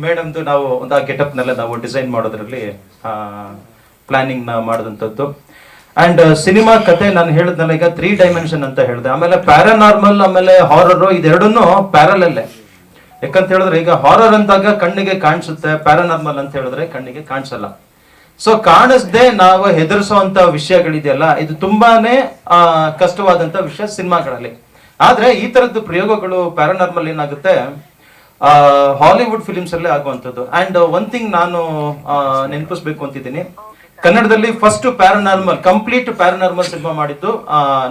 ಮೇಡಮ್ದು ನಾವು ಒಂದು ಆ ಗೆಟಪ್ ನೆಲ್ಲ ನಾವು ಡಿಸೈನ್ ಮಾಡೋದ್ರಲ್ಲಿ ಪ್ಲಾನಿಂಗ್ ಮಾಡಿದಂಥದ್ದು. ಅಂಡ್ ಸಿನಿಮಾ ಕತೆ ನಾನು ಹೇಳಿದ್ನಲ್ಲ ಈಗ 3 ಡೈಮೆನ್ಷನ್ ಅಂತ ಹೇಳಿದೆ. ಆಮೇಲೆ ಪ್ಯಾರಾನಾರ್ಮಲ್ ಆಮೇಲೆ ಹಾರರ್ ಇದೆರಡನ್ನು ಪ್ಯಾರಲಲ್ಲೇ, ಯಾಕಂತ ಹೇಳಿದ್ರೆ ಈಗ ಹಾರರ್ ಅಂತಾಗ ಕಣ್ಣಿಗೆ ಕಾಣಿಸುತ್ತೆ, ಪ್ಯಾರಾನಾರ್ಮಲ್ ಅಂತ ಹೇಳಿದ್ರೆ ಕಣ್ಣಿಗೆ ಕಾಣಿಸಲ್ಲ. ಸೊ ಕಾಣಿಸ್ದೆ ನಾವು ಹೆದರ್ಸೋಂತ ವಿಷಯಗಳಿದೆಯಲ್ಲ, ಇದು ತುಂಬಾನೇ ಕಷ್ಟವಾದಂತ ವಿಷಯ ಸಿನಿಮಾಗಳಲ್ಲಿ. ಆದ್ರೆ ಈ ತರದ್ದು ಪ್ರಯೋಗಗಳು ಪ್ಯಾರಾನಾರ್ಮಲ್ ಏನಾಗುತ್ತೆ ಹಾಲಿವುಡ್ ಫಿಲಿಮ್ಸ್ ಅಲ್ಲೇ ಆಗುವಂಥದ್ದು. ಅಂಡ್ ಒನ್ ಥಿಂಗ್ ನಾನು ನೆನಪಿಸ್ಬೇಕು ಅಂತಿದ್ದೀನಿ, ಕನ್ನಡದಲ್ಲಿ first paranormal complete paranormal cinema ಮಾಡಿದ್ದು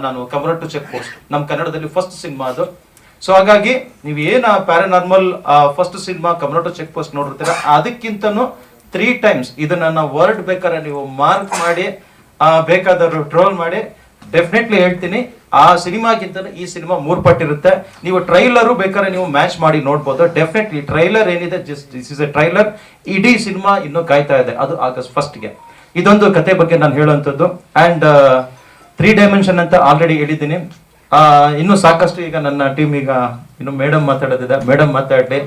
ನಾನು ಕಮರ್ ಟು ಚೆಕ್ ಪೋಸ್ಟ್, ನಮ್ಮ ಕನ್ನಡದಲ್ಲಿ ಫಸ್ಟ್ ಸಿನಿಮಾ ಅದು. ಸೊ ಹಾಗಾಗಿ ನೀವು ಏನ್ ಪ್ಯಾರಾನಾರ್ಮಲ್ ಫಸ್ಟ್ ಸಿನಿಮಾ ಕಮರ್ ಟು ಚೆಕ್ ಪೋಸ್ಟ್ ನೋಡಿರ್ತೀರ, ಅದಕ್ಕಿಂತನೂ 3 ಟೈಮ್ಸ್ ಇದನ್ನ ನಾವು ವರ್ಡ್ ಬೇಕಾದ್ರೆ ನೀವು ಮಾರ್ಕ್ ಮಾಡಿ ಬೇಕಾದವರು ಟ್ರೋಲ್ ಮಾಡಿ, ಡೆಫಿನೆಟ್ಲಿ ಹೇಳ್ತೀನಿ ಆ ಸಿನಿಮಾಗಿಂತ ಈ ಸಿನಿಮಾ 3 ಪಟ್ಟಿರುತ್ತೆ. ನೀವು ಟ್ರೈಲರು ಬೇಕಾದ್ರೆ ನೀವು ಮ್ಯಾಚ್ ಮಾಡಿ ನೋಡ್ಬೋದು. ಡೆಫಿನೆಟ್ಲಿ ಟ್ರೈಲರ್ ಏನಿದೆ, just this is A trailer, ಇಡೀ ಸಿನಿಮಾ ಇನ್ನೂ ಕಾಯ್ತಾ ಇದೆ, ಅದು August 1ಗೆ. ಇದೊಂದು ಕತೆ ಬಗ್ಗೆ ನಾನು ಹೇಳುವಂಥದ್ದು. ಅಂಡ್ 3 ಡೈಮೆನ್ಷನ್ ಅಂತ ಆಲ್ರೆಡಿ ಹೇಳಿದ್ದೀನಿ. ಇನ್ನು ಸಾಕಷ್ಟು ಈಗ ನನ್ನ ಟೀಮ್ ಈಗ ಇನ್ನು ಮೇಡಮ್ ಮಾತಾಡೋದಿದೆ, ಮೇಡಮ್ ಮಾತಾಡಲಿ.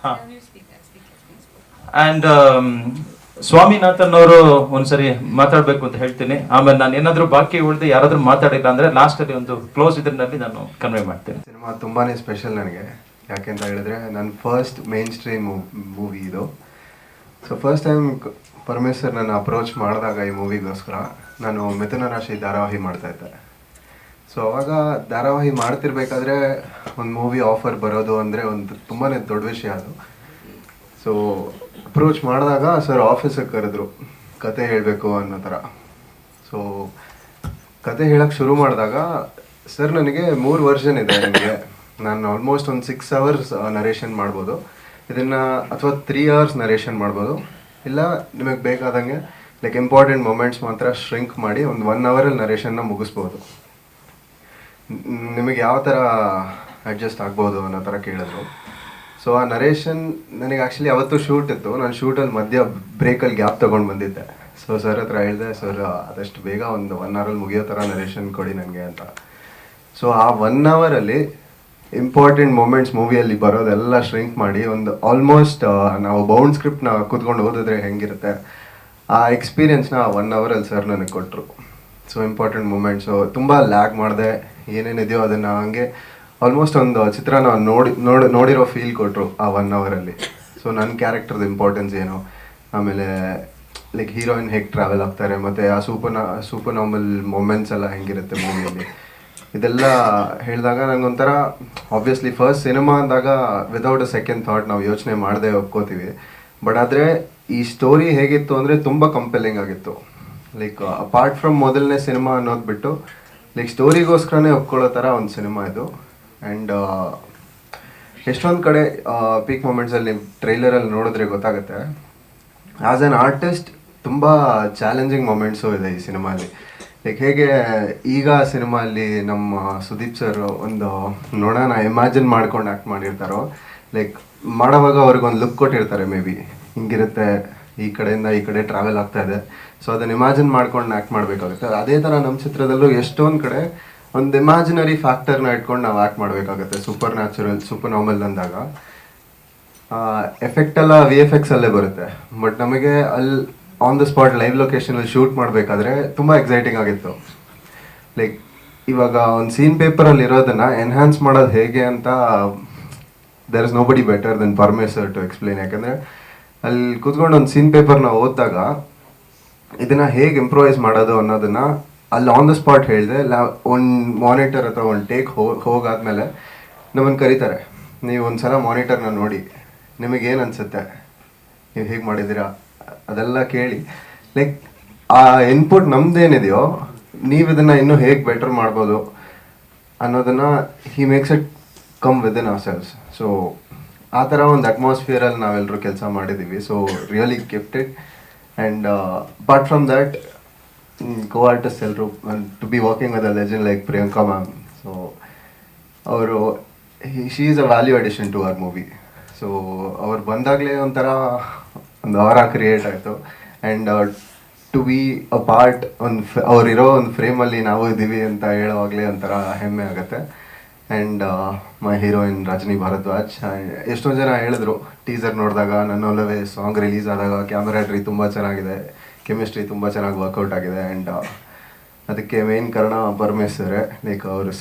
ಹಾ, ಅಂಡ್ ಸ್ವಾಮಿನಾಥನ್ ಅವರು ಒಂದ್ಸರಿ ಮಾತಾಡ್ಬೇಕು ಅಂತ ಹೇಳ್ತೀನಿ. ಆಮೇಲೆ ನಾನು ಏನಾದ್ರು ಬಾಕಿ ಉಳಿದು ಯಾರಾದ್ರೂ ಮಾತಾಡಿಲ್ಲ ಅಂದ್ರೆ ಲಾಸ್ಟ್ ಅಲ್ಲಿ ಒಂದು ಕ್ಲೋಸ್ ಇದರಲ್ಲಿ ನಾನು ಕನ್ವೆ ಮಾಡ್ತೀನಿ. ಸಿನಿಮಾ ತುಂಬಾನೇ ಸ್ಪೆಷಲ್ ನನಗೆ, ಯಾಕೆಂತ ಹೇಳಿದ್ರೆ ನನ್ನ ಫಸ್ಟ್ ಮೇನ್ ಸ್ಟ್ರೀಮ್ ಮೂವಿ ಇದು. So first time Paramesh sir ನನ್ನ ಅಪ್ರೋಚ್ ಮಾಡಿದಾಗ ಈ ಮೂವಿಗೋಸ್ಕರ ನಾನು ಮಿಥುನ ರಾಶಿ ಧಾರಾವಾಹಿ ಮಾಡ್ತಾ ಇದ್ದೆ. ಸೊ ಅವಾಗ ಧಾರಾವಾಹಿ ಮಾಡ್ತಿರ್ಬೇಕಾದ್ರೆ ಒಂದು ಮೂವಿ ಆಫರ್ ಬರೋದು ಅಂದರೆ ಒಂದು ತುಂಬಾ ದೊಡ್ಡ ವಿಷಯ ಅದು. ಸೊ ಅಪ್ರೋಚ್ ಮಾಡಿದಾಗ ಸರ್ ಆಫೀಸಿಗೆ ಕರೆದ್ರು, ಕತೆ ಹೇಳಬೇಕು ಅನ್ನೋ ಥರ. ಸೊ ಕತೆ ಹೇಳಕ್ಕೆ ಶುರು ಮಾಡಿದಾಗ ಸರ್ ನನಗೆ 3 ವರ್ಷನ್ ಇದೆ ನನಗೆ, ನಾನು ಆಲ್ಮೋಸ್ಟ್ ಒಂದು 6 hours ನರೇಷನ್ ಮಾಡ್ಬೋದು ಇದನ್ನು, ಅಥವಾ 3 hours ನರೇಷನ್ ಮಾಡ್ಬೋದು, ಇಲ್ಲ ನಿಮಗೆ ಬೇಕಾದಂಗೆ ಲೈಕ್ ಇಂಪಾರ್ಟೆಂಟ್ ಮೊಮೆಂಟ್ಸ್ ಮಾತ್ರ ಶ್ರಿಂಕ್ ಮಾಡಿ ಒಂದು 1 hour ನರೇಷನ್ನ ಮುಗಿಸ್ಬೋದು, ನಿಮಗೆ ಯಾವ ಥರ ಅಡ್ಜಸ್ಟ್ ಆಗ್ಬೋದು ಅನ್ನೋ ಥರ ಕೇಳಿದ್ರು. ಸೊ ಆ ನರೇಷನ್ ನನಗೆ ಆ್ಯಕ್ಚುಲಿ ಅವತ್ತು ಶೂಟ್ ಇತ್ತು, ನಾನು ಶೂಟಲ್ಲಿ ಮಧ್ಯ ಬ್ರೇಕಲ್ಲಿ ಗ್ಯಾಪ್ ತೊಗೊಂಡು ಬಂದಿದ್ದೆ. ಸೊ ಸರ್ ಹತ್ರ ಹೇಳಿದೆ, ಸರ್ ಆದಷ್ಟು ಬೇಗ ಒಂದು 1 hour ಮುಗಿಯೋ ಥರ ನರೇಷನ್ ಕೊಡಿ ನನಗೆ ಅಂತ. ಸೊ ಆ 1 hour ಇಂಪಾರ್ಟೆಂಟ್ ಮೂಮೆಂಟ್ಸ್ ಮೂವಿಯಲ್ಲಿ ಬರೋದೆಲ್ಲ ಶ್ರಿಂಕ್ ಮಾಡಿ ಒಂದು ಆಲ್ಮೋಸ್ಟ್ ನಾವು ಬೌಂಡ್ ಸ್ಕ್ರಿಪ್ಟ್ನ ಕೂತ್ಕೊಂಡು ಓದಿದ್ರೆ ಹೆಂಗಿರುತ್ತೆ ಆ ಎಕ್ಸ್ಪೀರಿಯನ್ಸ್ನ 1 hour ಸರ್ ನನಗೆ ಕೊಟ್ಟರು. ಸೊ ಇಂಪಾರ್ಟೆಂಟ್ ಮೂಮೆಂಟ್ಸು ತುಂಬ ಲ್ಯಾಗ್ ಮಾಡಿದೆ, ಏನೇನಿದೆಯೋ ಅದನ್ನು ಹಂಗೆ ಆಲ್ಮೋಸ್ಟ್ ಒಂದು ಚಿತ್ರನ ನೋಡಿರೋ ಫೀಲ್ ಕೊಟ್ಟರು ಆ 1 hour. ಸೊ ನನ್ನ ಕ್ಯಾರೆಕ್ಟರ್ದು ಇಂಪಾರ್ಟೆನ್ಸ್ ಏನು, ಆಮೇಲೆ ಲೈಕ್ ಹೀರೋಯಿನ್ ಹೇಗೆ ಟ್ರಾವೆಲ್ ಆಗ್ತಾರೆ, ಮತ್ತು ಆ ಸೂಪರ್ ನಾರ್ಮಲ್ ಮೂಮೆಂಟ್ಸ್ ಎಲ್ಲ ಹೆಂಗಿರುತ್ತೆ ಮೂವಿಯಲ್ಲಿ, ಇದೆಲ್ಲ ಹೇಳಿದಾಗ ನನಗೊಂಥರ ಆಬ್ವಿಯಸ್ಲಿ ಫಸ್ಟ್ ಸಿನಿಮಾ ಅಂದಾಗ ವಿದೌಟ್ ಅ ಸೆಕೆಂಡ್ ಥಾಟ್ ನಾವು ಯೋಚನೆ ಮಾಡದೆ ಒಪ್ಕೋತೀವಿ. ಬಟ್ ಆದರೆ ಈ ಸ್ಟೋರಿ ಹೇಗಿತ್ತು ಅಂದರೆ ತುಂಬ ಕಂಪೆಲ್ಲಿಂಗ್ ಆಗಿತ್ತು. ಲೈಕ್ ಅಪಾರ್ಟ್ ಫ್ರಮ್ ಮೊದಲನೇ ಸಿನಿಮಾ ಅನ್ನೋದು ಬಿಟ್ಟು ಲೈಕ್ ಸ್ಟೋರಿಗೋಸ್ಕರನೇ ಒಪ್ಕೊಳ್ಳೋ ಥರ ಒಂದು ಸಿನಿಮಾ ಇದು. ಆ್ಯಂಡ್ ಎಷ್ಟೊಂದು ಕಡೆ ಪೀಕ್ ಮೂಮೆಂಟ್ಸಲ್ಲಿ ನೀವು ಟ್ರೈಲರಲ್ಲಿ ನೋಡಿದ್ರೆ ಗೊತ್ತಾಗುತ್ತೆ, ಆ್ಯಸ್ ಆ್ಯನ್ ಆರ್ಟಿಸ್ಟ್ ತುಂಬ ಚಾಲೆಂಜಿಂಗ್ ಮೂಮೆಂಟ್ಸು ಇದೆ ಈ ಸಿನಿಮಾಲಿ. ಲೈಕ್ ಹೇಗೆ ಈಗ ಸಿನಿಮಾಲ್ಲಿ ನಮ್ಮ ಸುದೀಪ್ ಸರ್ ಒಂದು ನೋಡೋಣ ಇಮ್ಯಾಜಿನ್ ಮಾಡ್ಕೊಂಡು ಆ್ಯಕ್ಟ್ ಮಾಡಿರ್ತಾರೋ, ಲೈಕ್ ಮಾಡೋವಾಗ ಅವ್ರಿಗೊಂದು ಲುಕ್ ಕೊಟ್ಟಿರ್ತಾರೆ, ಮೇ ಬಿ ಹಿಂಗಿರುತ್ತೆ, ಈ ಕಡೆಯಿಂದ ಈ ಕಡೆ ಟ್ರಾವೆಲ್ ಆಗ್ತಾ ಇದೆ, ಸೊ ಅದನ್ನು ಇಮ್ಯಾಜಿನ್ ಮಾಡ್ಕೊಂಡು ಆ್ಯಕ್ಟ್ ಮಾಡಬೇಕಾಗುತ್ತೆ. ಅದೇ ಥರ ನಮ್ಮ ಚಿತ್ರದಲ್ಲೂ ಎಷ್ಟೊಂದು ಕಡೆ ಒಂದು ಇಮ್ಯಾಜಿನರಿ ಫ್ಯಾಕ್ಟರ್ನ ಇಟ್ಕೊಂಡು ನಾವು ಆ್ಯಕ್ಟ್ ಮಾಡಬೇಕಾಗುತ್ತೆ. ಸೂಪರ್ ನ್ಯಾಚುರಲ್ ಸೂಪರ್ ನಾರ್ಮಲ್ ಅಂದಾಗ ಎಫೆಕ್ಟ್ ಎಲ್ಲ VFX ಅಲ್ಲೇ ಬರುತ್ತೆ, ಬಟ್ ನಮಗೆ ಅಲ್ಲಿ ಆನ್ ದ ಸ್ಪಾಟ್ ಲೈವ್ ಲೊಕೇಶನಲ್ಲಿ ಶೂಟ್ ಮಾಡಬೇಕಾದ್ರೆ ತುಂಬ ಎಕ್ಸೈಟಿಂಗ್ ಆಗಿತ್ತು. ಲೈಕ್ ಇವಾಗ ಒಂದು ಸೀನ್ ಪೇಪರಲ್ಲಿ ಇರೋದನ್ನು ಎನ್ಹ್ಯಾನ್ಸ್ ಮಾಡೋದು ಹೇಗೆ ಅಂತ there is nobody better than Paramesh sir to explain. ಯಾಕಂದರೆ ಅಲ್ಲಿ ಕೂತ್ಕೊಂಡು ಒಂದು ಸೀನ್ ಪೇಪರ್ನ ಓದಿದಾಗ ಇದನ್ನು ಹೇಗೆ ಇಂಪ್ರೂವೈಸ್ ಮಾಡೋದು ಅನ್ನೋದನ್ನು ಅಲ್ಲಿ ಆನ್ ದ ಸ್ಪಾಟ್ ಹೇಳಿದೆ. ಒಂದು ಮಾನಿಟರ್ ಅಥವಾ ಒಂದು ಟೇಕ್ ಹೋಗಾದ್ಮೇಲೆ ನಮ್ಮನ್ನು ಕರೀತಾರೆ, ನೀವು ಒಂದ್ಸಲ ಮಾನಿಟರ್ನ ನೋಡಿ ನಿಮಗೇನು ಅನಿಸುತ್ತೆ, ನೀವು ಹೇಗೆ ಮಾಡಿದ್ದೀರಾ ಅದೆಲ್ಲ ಕೇಳಿ, ಲೈಕ್ ಆ ಇನ್ಪುಟ್ ನಮ್ದೇನಿದೆಯೋ ನೀವು ಇದನ್ನು ಇನ್ನೂ ಹೇಗೆ ಬೆಟರ್ ಮಾಡ್ಬೋದು ಅನ್ನೋದನ್ನು he makes it come within ourselves. So ಆ ಥರ ಒಂದು ಅಟ್ಮಾಸ್ಫಿಯರಲ್ಲಿ ನಾವೆಲ್ಲರೂ ಕೆಲಸ ಮಾಡಿದ್ದೀವಿ. So really gifted. And apart from that co-artists ಎಲ್ಲರೂ to be working with a legend like Priyanka ma'am. So ಅವರು she is a value addition to our movie. So ಅವ್ರು ಬಂದಾಗಲೇ ಒಂಥರ ಒಂದು ಆರಾ ಕ್ರಿಯೇಟ್ ಆಯಿತು. And to be a part ಅವರಿರೋ ಒಂದು ಫ್ರೇಮಲ್ಲಿ ನಾವು ಇದ್ದೀವಿ ಅಂತ ಹೇಳುವಾಗಲೇ ಒಂಥರ ಹೆಮ್ಮೆ ಆಗುತ್ತೆ. And my heroine Rajini Bharadwaj. ಎಷ್ಟೊಂದು ಜನ ಹೇಳಿದ್ರು ಟೀಸರ್ ನೋಡಿದಾಗ, ನನ್ನ ಒಲವೇ ಸಾಂಗ್ ರಿಲೀಸ್ ಆದಾಗ ಕ್ಯಾಮರಾಡ್ರಿ ತುಂಬ ಚೆನ್ನಾಗಿದೆ, ಕೆಮಿಸ್ಟ್ರಿ ತುಂಬ ಚೆನ್ನಾಗಿ ವರ್ಕೌಟ್ ಆಗಿದೆ. ಆ್ಯಂಡ್ ಅದಕ್ಕೆ ಮೇನ್ ಕಾರಣ ಪರಮೇಶ್ ಸರ್, ಲೈಕ್ ಅವರು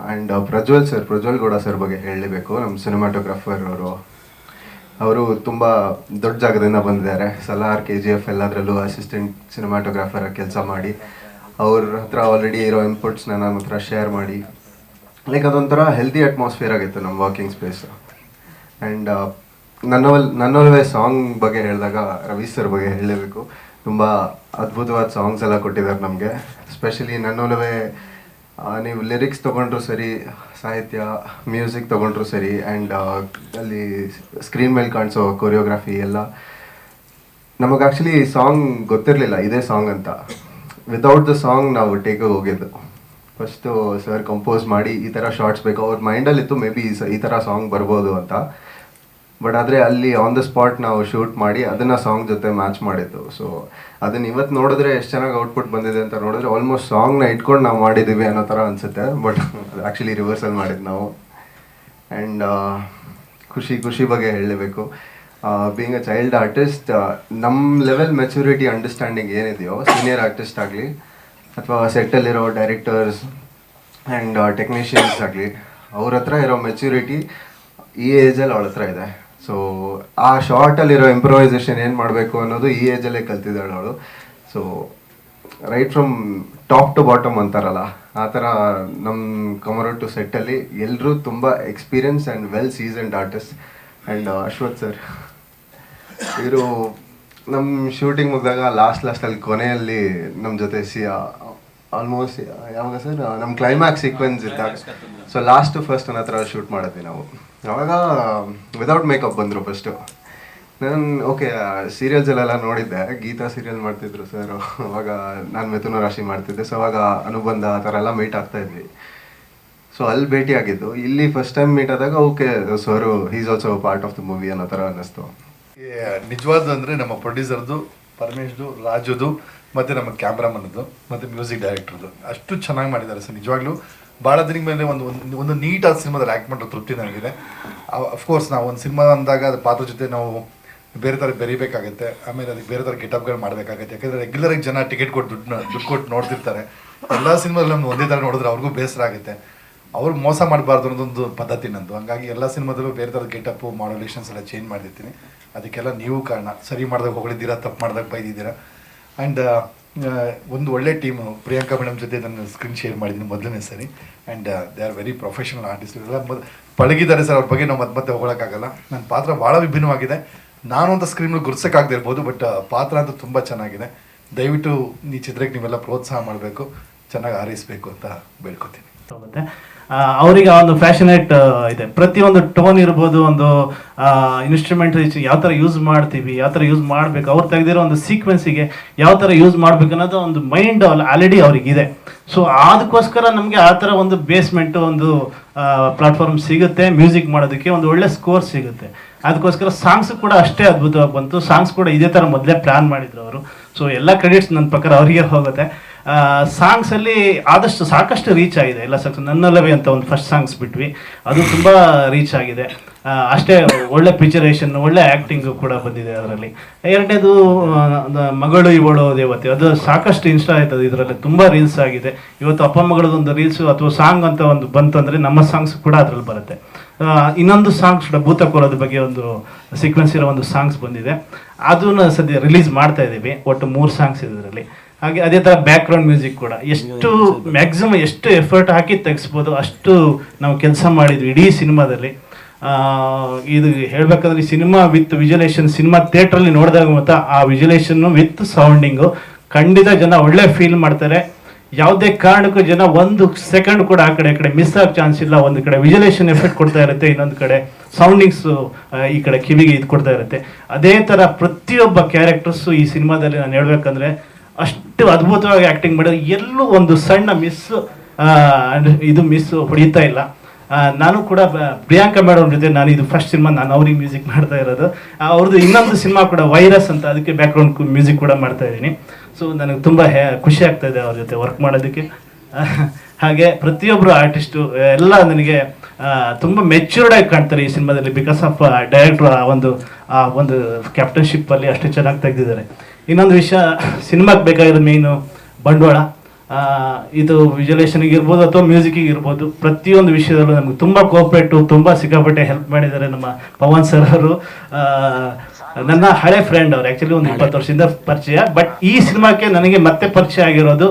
ಆ್ಯಂಡ್ ಪ್ರಜ್ವಲ್ ಗೌಡ ಸರ್ ಬಗ್ಗೆ ಹೇಳಲೇಬೇಕು. ನಮ್ಮ ಸಿನಿಮಾಟೋಗ್ರಾಫರ್ ಅವರು ತುಂಬ ದೊಡ್ಡ ಜಾಗದಿಂದ ಬಂದಿದ್ದಾರೆ. ಸಲಾರ್, KGF ಎಲ್ಲದರಲ್ಲೂ ಅಸಿಸ್ಟೆಂಟ್ ಸಿನಿಮಾಟೋಗ್ರಾಫರಾಗಿ ಕೆಲಸ ಮಾಡಿ ಅವ್ರ ಹತ್ರ ಆಲ್ರೆಡಿ ಇರೋ ಇನ್ಪುಟ್ಸ್ನ ನನ್ನ ಹತ್ರ ಶೇರ್ ಮಾಡಿ, ಲೈಕ್ ಅದೊಂಥರ ಹೆಲ್ದಿ ಅಟ್ಮಾಸ್ಫಿಯರ್ ಆಗಿತ್ತು ನಮ್ಮ ವರ್ಕಿಂಗ್ ಸ್ಪೇಸ್. ಆ್ಯಂಡ್ ನನ್ನೊಲವೇ ಸಾಂಗ್ ಬಗ್ಗೆ ಹೇಳಿದಾಗ ರವಿ ಸರ್ ಬಗ್ಗೆ ಹೇಳಲೇಬೇಕು. ತುಂಬ ಅದ್ಭುತವಾದ ಸಾಂಗ್ಸ್ ಎಲ್ಲ ಕೊಟ್ಟಿದ್ದಾರೆ ನಮಗೆ. ಸ್ಪೆಷಲಿ ನನ್ನೊಲವೇ ನೀವು ಲಿರಿಕ್ಸ್ ತೊಗೊಂಡ್ರು ಸರಿ, ಸಾಹಿತ್ಯ ಮ್ಯೂಸಿಕ್ ತೊಗೊಂಡ್ರು ಸರಿ, ಆ್ಯಂಡ್ ಅಲ್ಲಿ ಸ್ಕ್ರೀನ್ ಮೇಲೆ ಕಾಣಿಸೋ ಕೊರಿಯೋಗ್ರಫಿ ಎಲ್ಲ ನಮಗೆ ಆ್ಯಕ್ಚುಲಿ ಸಾಂಗ್ ಗೊತ್ತಿರಲಿಲ್ಲ ಇದೇ ಸಾಂಗ್ ಅಂತ. ವಿತೌಟ್ ದ ಸಾಂಗ್ ನಾವು ಟೇಕಿಗೆ ಹೋಗಿದ್ದು. ಫಸ್ಟು ಸರ್ ಕಂಪೋಸ್ ಮಾಡಿ ಈ ಥರ ಶಾರ್ಟ್ಸ್ ಬೇಕು, ಅವ್ರ ಮೈಂಡಲ್ಲಿತ್ತು ಮೇ ಬಿ ಈ ಥರ ಸಾಂಗ್ ಬರ್ಬೋದು ಅಂತ. ಬಟ್ ಆದರೆ ಅಲ್ಲಿ ಆನ್ ದ ಸ್ಪಾಟ್ ನಾವು ಶೂಟ್ ಮಾಡಿ ಅದನ್ನು ಸಾಂಗ್ ಜೊತೆ ಮ್ಯಾಚ್ ಮಾಡಿದ್ದು. ಸೊ ಅದನ್ನು ಇವತ್ತು ನೋಡಿದ್ರೆ ಎಷ್ಟು ಚೆನ್ನಾಗಿ ಔಟ್ಪುಟ್ ಬಂದಿದೆ ಅಂತ ನೋಡಿದ್ರೆ ಆಲ್ಮೋಸ್ಟ್ ಸಾಂಗ್ನ ಇಟ್ಕೊಂಡು ನಾವು ಮಾಡಿದ್ದೀವಿ ಅನ್ನೋ ಥರ ಅನಿಸುತ್ತೆ. ಬಟ್ ಅದು ಆ್ಯಕ್ಚುಲಿ ರಿವರ್ಸಲ್ ಮಾಡಿದ್ದು ನಾವು. ಆ್ಯಂಡ್ ಖುಷಿ ಬಗ್ಗೆ ಹೇಳಲೇಬೇಕು. ಬೀಯಿಂಗ್ ಅ ಚೈಲ್ಡ್ ಆರ್ಟಿಸ್ಟ್, ನಮ್ಮ ಲೆವೆಲ್ ಮೆಚುರಿಟಿ ಅಂಡರ್ಸ್ಟ್ಯಾಂಡಿಂಗ್ ಏನಿದೆಯೋ ಸೀನಿಯರ್ ಆರ್ಟಿಸ್ಟ್ ಆಗಲಿ ಅಥವಾ ಸೆಟ್ಟಲ್ಲಿರೋ ಡೈರೆಕ್ಟರ್ಸ್ ಆ್ಯಂಡ್ ಟೆಕ್ನಿಷಿಯನ್ಸ್ ಆಗಲಿ, ಅವ್ರ ಹತ್ರ ಇರೋ ಮೆಚ್ಯೂರಿಟಿ ಈ ಏಜಲ್ಲಿ ಅವಳ ಹತ್ರ ಇದೆ. ಸೊ ಆ ಶಾರ್ಟಲ್ಲಿರೋ ಇಂಪ್ರೂವೈಸೇಷನ್ ಏನು ಮಾಡಬೇಕು ಅನ್ನೋದು ಈ ಏಜಲ್ಲೇ ಕಲ್ತಿದ್ದಾಳೆ ಅವಳು. So right from top to bottom ಅಂತಾರಲ್ಲ, ಆ ಥರ ನಮ್ಮ ಕಮರೋಟು ಸೆಟ್ಟಲ್ಲಿ ಎಲ್ಲರೂ ತುಂಬ experience and well seasoned artist. And Ashwath sir ಇವರು ನಮ್ಮ ಶೂಟಿಂಗ್ ಮುಗಿದಾಗ ಲಾಸ್ಟಲ್ಲಿ ಕೊನೆಯಲ್ಲಿ ನಮ್ಮ ಜೊತೆ ಆಲ್ಮೋಸ್ಟ್ ಯಾವಾಗ ಸರ್ ನಮ್ಮ ಕ್ಲೈಮ್ಯಾಕ್ಸ್ ಸೀಕ್ವೆನ್ಸ್ ಇದ್ದಾಗ, ಸೊ ಫಸ್ಟ್ ನನ್ನ ಹತ್ರ ಶೂಟ್ ಮಾಡಿದ್ವಿ ನಾವು. ಅವಾಗ ವಿದೌಟ್ ಮೇಕಪ್ ಬಂದರು ಫಸ್ಟು. ನಾನು ಓಕೆ ಸೀರಿಯಲ್ಸಲ್ಲೆಲ್ಲ ನೋಡಿದ್ದೆ, ಗೀತಾ ಸೀರಿಯಲ್ ಮಾಡ್ತಿದ್ರು ಸರ್, ಅವಾಗ ನಾನು ಮಿಥುನ ರಾಶಿ ಮಾಡ್ತಿದ್ದೆ. ಸೊ ಅವಾಗ ಅನುಬಂಧ ಆ ಥರ ಎಲ್ಲ ಮೀಟ್ ಆಗ್ತಾಯಿದ್ವಿ. ಸೊ ಅಲ್ಲಿ ಭೇಟಿ ಆಗಿದ್ದು. ಇಲ್ಲಿ ಫಸ್ಟ್ ಟೈಮ್ ಮೀಟ್ ಆದಾಗ okay sir is also part of the movie ಅನ್ನೋ ಥರ ಅನ್ನಿಸ್ತು. ನಿಜವಾದ ಅಂದರೆ ನಮ್ಮ ಪ್ರೊಡ್ಯೂಸರ್ದು, ಪರಮೇಶ್ದು, ರಾಜುದು ಮತ್ತು ನಮ್ಮ ಕ್ಯಾಮ್ರಾಮನ್ದು ಮತ್ತು ಮ್ಯೂಸಿಕ್ ಡೈರೆಕ್ಟರ್ದು ಅಷ್ಟು ಚೆನ್ನಾಗಿ ಮಾಡಿದ್ದಾರೆ ಸರ್. ನಿಜವಾಗ್ಲೂ ಭಾಳ ದಿನದ ಮೇಲೆ ಒಂದು ನೀಟಾದ ಸಿನಿಮಾದಲ್ಲಿ ಆ್ಯಕ್ಟ್ ಮಾಡೋ ತೃಪ್ತಿ ನನಗಿದೆ. ಅಫ್ಕೋರ್ಸ್ ನಾವು ಒಂದು ಸಿನಿಮಾ ಅಂದಾಗ ಅದು ಪಾತ್ರ ಜೊತೆ ನಾವು ಬೇರೆ ಥರ ಬೆರಿಬೇಕಾಗುತ್ತೆ. ಆಮೇಲೆ ಅದಕ್ಕೆ ಬೇರೆ ಥರ ಗೆಟಪ್ಗಳು ಮಾಡಬೇಕಾಗುತ್ತೆ. ಯಾಕೆಂದರೆ ರೆಗ್ಯುಲರಾಗಿ ಜನ ಟಿಕೆಟ್ ಕೊಟ್ಟು ದುಡ್ಡು ಕೊಟ್ಟು ನೋಡ್ತಿರ್ತಾರೆ. ಎಲ್ಲ ಸಿನಿಮಾದಲ್ಲಿ ನಮ್ದು ಒಂದೇ ಥರ ನೋಡಿದ್ರೆ ಅವ್ರಿಗೂ ಬೇಸರ ಆಗುತ್ತೆ. ಅವ್ರು ಮೋಸ ಮಾಡಬಾರ್ದು ಅನ್ನೋದೊಂದು ಪದ್ಧತಿ ನಂದು. ಹಂಗಾಗಿ ಎಲ್ಲ ಸಿನಿಮಾದಲ್ಲೂ ಬೇರೆ ಥರದ ಗೆಟಪ್ಪು ಮಾಡ್ಯುಲೇಷನ್ಸ್ ಎಲ್ಲ ಚೇಂಜ್ ಮಾಡಿರ್ತೀನಿ. ಅದಕ್ಕೆಲ್ಲ ನೀವು ಕಾರಣ. ಸರಿ ಮಾಡಿದಾಗ ಹೊಗಳಿದ್ದೀರಾ, ತಪ್ಪು ಮಾಡಿದಾಗ ಬೈದಿದ್ದೀರಾ. ಆ್ಯಂಡ್ ಒಂದು ಒಳ್ಳೆ ಟೀಮು. ಪ್ರಿಯಾಂಕಾ ಮೇಡಮ್ ಜೊತೆ ನಾನು ಸ್ಕ್ರೀನ್ ಶೇರ್ ಮಾಡಿದ್ದೀನಿ ಮೊದಲನೇ ಸರಿ. And they are very professional artist. ಎಲ್ಲ ಪಳಗಿದ್ದಾರೆ ಸರ್, ಅವ್ರ ಬಗ್ಗೆ ನಾವು ಮತ್ತೆ ಹೊಗಳಕ್ಕಾಗಲ್ಲ. ನನ್ನ ಪಾತ್ರ ಭಾಳ ವಿಭಿನ್ನವಾಗಿದೆ. ನಾನು ಅಂತ ಸ್ಕ್ರೀನಲ್ಲಿ ಗುರ್ಸೋಕ್ಕಾಗದೇ ಇರ್ಬೋದು, ಬಟ್ ಪಾತ್ರ ಅಂತೂ ತುಂಬ ಚೆನ್ನಾಗಿದೆ. ದಯವಿಟ್ಟು ಈ ಚಿತ್ರಕ್ಕೆ ನೀವೆಲ್ಲ ಪ್ರೋತ್ಸಾಹ ಮಾಡಬೇಕು, ಚೆನ್ನಾಗಿ ಹಾರೈಸಬೇಕು ಅಂತ ಬೇಡ್ಕೊತೀನಿ. ಹೋಗುತ್ತೆ ಅವರಿಗೆ ಒಂದು ಫ್ಯಾಷನೇಟ್ ಇದೆ. ಪ್ರತಿಯೊಂದು ಟೋನ್ ಇರ್ಬೋದು, ಒಂದು ಇನ್ಸ್ಟ್ರೂಮೆಂಟ್ ಯಾವ ಥರ ಯೂಸ್ ಮಾಡ್ತೀವಿ, ಯಾವ ಥರ ಯೂಸ್ ಮಾಡಬೇಕು, ಅವ್ರು ತೆಗೆದಿರೋ ಒಂದು ಸೀಕ್ವೆನ್ಸಿಗೆ ಯಾವ ಥರ ಯೂಸ್ ಮಾಡಬೇಕು ಅನ್ನೋದು ಒಂದು ಮೈಂಡ್ ಆಲ್ರೆಡಿ ಅವ್ರಿಗಿದೆ. ಸೊ ಅದಕ್ಕೋಸ್ಕರ ನಮಗೆ ಆ ಥರ ಒಂದು ಬೇಸ್ಮೆಂಟು, ಒಂದು ಪ್ಲಾಟ್ಫಾರ್ಮ್ ಸಿಗುತ್ತೆ. ಮ್ಯೂಸಿಕ್ ಮಾಡೋದಕ್ಕೆ ಒಂದು ಒಳ್ಳೆ ಸ್ಕೋರ್ ಸಿಗುತ್ತೆ. ಅದಕ್ಕೋಸ್ಕರ ಸಾಂಗ್ಸ್ ಕೂಡ ಅಷ್ಟೇ ಅದ್ಭುತವಾಗಿ ಬಂತು. ಸಾಂಗ್ಸ್ ಕೂಡ ಇದೇ ಥರ ಮೊದಲೇ ಪ್ಲ್ಯಾನ್ ಮಾಡಿದ್ರು ಅವರು. ಸೊ ಎಲ್ಲ ಕ್ರೆಡಿಟ್ಸ್ ನನ್ನ ಪ್ರಕಾರ ಅವರಿಗೆ ಹೋಗುತ್ತೆ. ಸಾಂಗ್ಸಲ್ಲಿ ಆದಷ್ಟು ಸಾಕಷ್ಟು ರೀಚ್ ಆಗಿದೆ ಎಲ್ಲ ಸಾಂಗ್ಸ್. ನನ್ನಲ್ಲವೇ ಅಂತ ಒಂದು ಫಸ್ಟ್ ಸಾಂಗ್ಸ್ ಬಿಟ್ವಿ, ಅದು ತುಂಬ ರೀಚ್ ಆಗಿದೆ. ಅಷ್ಟೇ ಒಳ್ಳೆ ಪಿಕ್ಚರೇಷನ್, ಒಳ್ಳೆ ಆ್ಯಕ್ಟಿಂಗು ಕೂಡ ಬಂದಿದೆ ಅದರಲ್ಲಿ. ಎರಡನೇದು ಮಗಳು ಇವಳು ದೇವತೆ, ಅದು ಸಾಕಷ್ಟು ಇನ್ಸ್ಟಾ ಆಯ್ತದೆ. ಇದರಲ್ಲಿ ತುಂಬ ರೀಲ್ಸ್ ಆಗಿದೆ. ಇವತ್ತು ಅಪ್ಪ ಮಗಳದೊಂದು ರೀಲ್ಸು ಅಥವಾ ಸಾಂಗ್ ಅಂತ ಒಂದು ಬಂತಂದರೆ ನಮ್ಮ ಸಾಂಗ್ಸ್ ಕೂಡ ಅದರಲ್ಲಿ ಬರುತ್ತೆ. ಇನ್ನೊಂದು ಸಾಂಗ್ಸ್ ಕೂಡ ಭೂತಕೋಲದ ಬಗ್ಗೆ ಒಂದು ಸೀಕ್ವೆನ್ಸ್ ಇರೋ ಒಂದು ಸಾಂಗ್ಸ್ ಬಂದಿದೆ. ಅದನ್ನು ಸದ್ಯ ರಿಲೀಸ್ ಮಾಡ್ತಾ ಇದ್ದೀವಿ. ಒಟ್ಟು 3 ಸಾಂಗ್ಸ್ ಇದೆ ಇದರಲ್ಲಿ. ಹಾಗೆ ಅದೇ ಥರ ಬ್ಯಾಕ್ಗ್ರೌಂಡ್ ಮ್ಯೂಸಿಕ್ ಕೂಡ ಎಷ್ಟು ಮ್ಯಾಕ್ಸಿಮಮ್ ಎಷ್ಟು ಎಫರ್ಟ್ ಹಾಕಿ ತೆಗಿಸ್ಬೋದು ಅಷ್ಟು ನಾವು ಕೆಲಸ ಮಾಡಿದ್ವಿ ಇಡೀ ಸಿನಿಮಾದಲ್ಲಿ. ಇದು ಹೇಳ್ಬೇಕಂದ್ರೆ ಸಿನಿಮಾ ವಿತ್ ವಿಜುಲೇಷನ್, ಸಿನಿಮಾ ಥಿಯೇಟ್ರಲ್ಲಿ ನೋಡಿದಾಗ ಮತ್ತು ಆ ವಿಜುಲೇಷನ್ನು ವಿತ್ ಸೌಂಡಿಂಗು ಖಂಡಿತ ಜನ ಒಳ್ಳೆ ಫೀಲ್ ಮಾಡ್ತಾರೆ. ಯಾವುದೇ ಕಾರಣಕ್ಕೂ ಜನ ಒಂದು ಸೆಕೆಂಡ್ ಕೂಡ ಆ ಕಡೆ ಮಿಸ್ ಆಗೋ ಚಾನ್ಸ್ ಇಲ್ಲ. ಒಂದು ಕಡೆ ವಿಜುಲೇಷನ್ ಎಫೆಕ್ಟ್ ಕೊಡ್ತಾ ಇರುತ್ತೆ, ಇನ್ನೊಂದು ಕಡೆ ಸೌಂಡಿಂಗ್ಸು ಈ ಕಡೆ ಕಿವಿಗೆ ಇದು ಕೊಡ್ತಾ ಇರುತ್ತೆ. ಅದೇ ಥರ ಪ್ರತಿಯೊಬ್ಬ ಕ್ಯಾರೆಕ್ಟರ್ಸು ಈ ಸಿನಿಮಾದಲ್ಲಿ ನಾನು ಹೇಳ್ಬೇಕಂದ್ರೆ ಅಷ್ಟು ಅದ್ಭುತವಾಗಿ ಆ್ಯಕ್ಟಿಂಗ್ ಮಾಡಿದ್ರೆ ಎಲ್ಲೂ ಒಂದು ಸಣ್ಣ ಮಿಸ್ ಹೊಡಿತಾ ಇಲ್ಲ. ನಾನು ಕೂಡ ಪ್ರಿಯಾಂಕಾ ಮೇಡಮ್ ಜೊತೆ ನಾನು ಇದು ಫಸ್ಟ್ ಸಿನಿಮಾ ನಾನು ಅವ್ರಿಗೆ ಮ್ಯೂಸಿಕ್ ಮಾಡ್ತಾ ಇರೋದು. ಅವ್ರದ್ದು ಇನ್ನೊಂದು ಸಿನಿಮಾ ಕೂಡ ವೈರಸ್ ಅಂತ, ಅದಕ್ಕೆ ಬ್ಯಾಕ್ಗ್ರೌಂಡ್ ಮ್ಯೂಸಿಕ್ ಕೂಡ ಮಾಡ್ತಾ ಇದ್ದೀನಿ. ಸೊ ನನಗೆ ತುಂಬ ಖುಷಿ ಆಗ್ತಾ ಇದೆ ಅವ್ರ ಜೊತೆ ವರ್ಕ್ ಮಾಡೋದಕ್ಕೆ. ಹಾಗೆ ಪ್ರತಿಯೊಬ್ಬರು ಆರ್ಟಿಸ್ಟು ಎಲ್ಲ ನನಗೆ ತುಂಬ ಮೆಚ್ಯೂರ್ಡ್ ಆಗಿ ಕಾಣ್ತಾರೆ ಈ ಸಿನಿಮಾದಲ್ಲಿ, ಬಿಕಾಸ್ ಆಫ್ ಡೈರೆಕ್ಟ್ರು ಒಂದು ಕ್ಯಾಪ್ಟನ್ಶಿಪ್ಪಲ್ಲಿ ಅಷ್ಟು ಚೆನ್ನಾಗಿ ತೆಗೆದಿದ್ದಾರೆ. ಇನ್ನೊಂದು ವಿಷಯ, ಸಿನಿಮಾಗೆ ಬೇಕಾಗಿರೋ ಮೇಯ್ನು ಬಂಡವಾಳ. ಇದು ವಿಜುಲೇಷನ್ಗೆ ಇರ್ಬೋದು ಅಥವಾ ಮ್ಯೂಸಿಕ್ಕಿಗೆ ಇರ್ಬೋದು, ಪ್ರತಿಯೊಂದು ವಿಷಯದಲ್ಲೂ ನಮ್ಗೆ ತುಂಬ ಕೋಆಪ್ರೇಟು, ತುಂಬ ಸಿಕ್ಕಾಪಟ್ಟೆ ಹೆಲ್ಪ್ ಮಾಡಿದ್ದಾರೆ ನಮ್ಮ ಪವನ್ ಸರ್ ಅವರು. ನನ್ನ ಹಳೆ ಫ್ರೆಂಡ್ ಅವರು, ಆ್ಯಕ್ಚುಲಿ ಒಂದು 20 ವರ್ಷದಿಂದ ಪರಿಚಯ, ಬಟ್ ಈ ಸಿನಿಮಾಕ್ಕೆ ನನಗೆ ಮತ್ತೆ ಪರಿಚಯ ಆಗಿರೋದು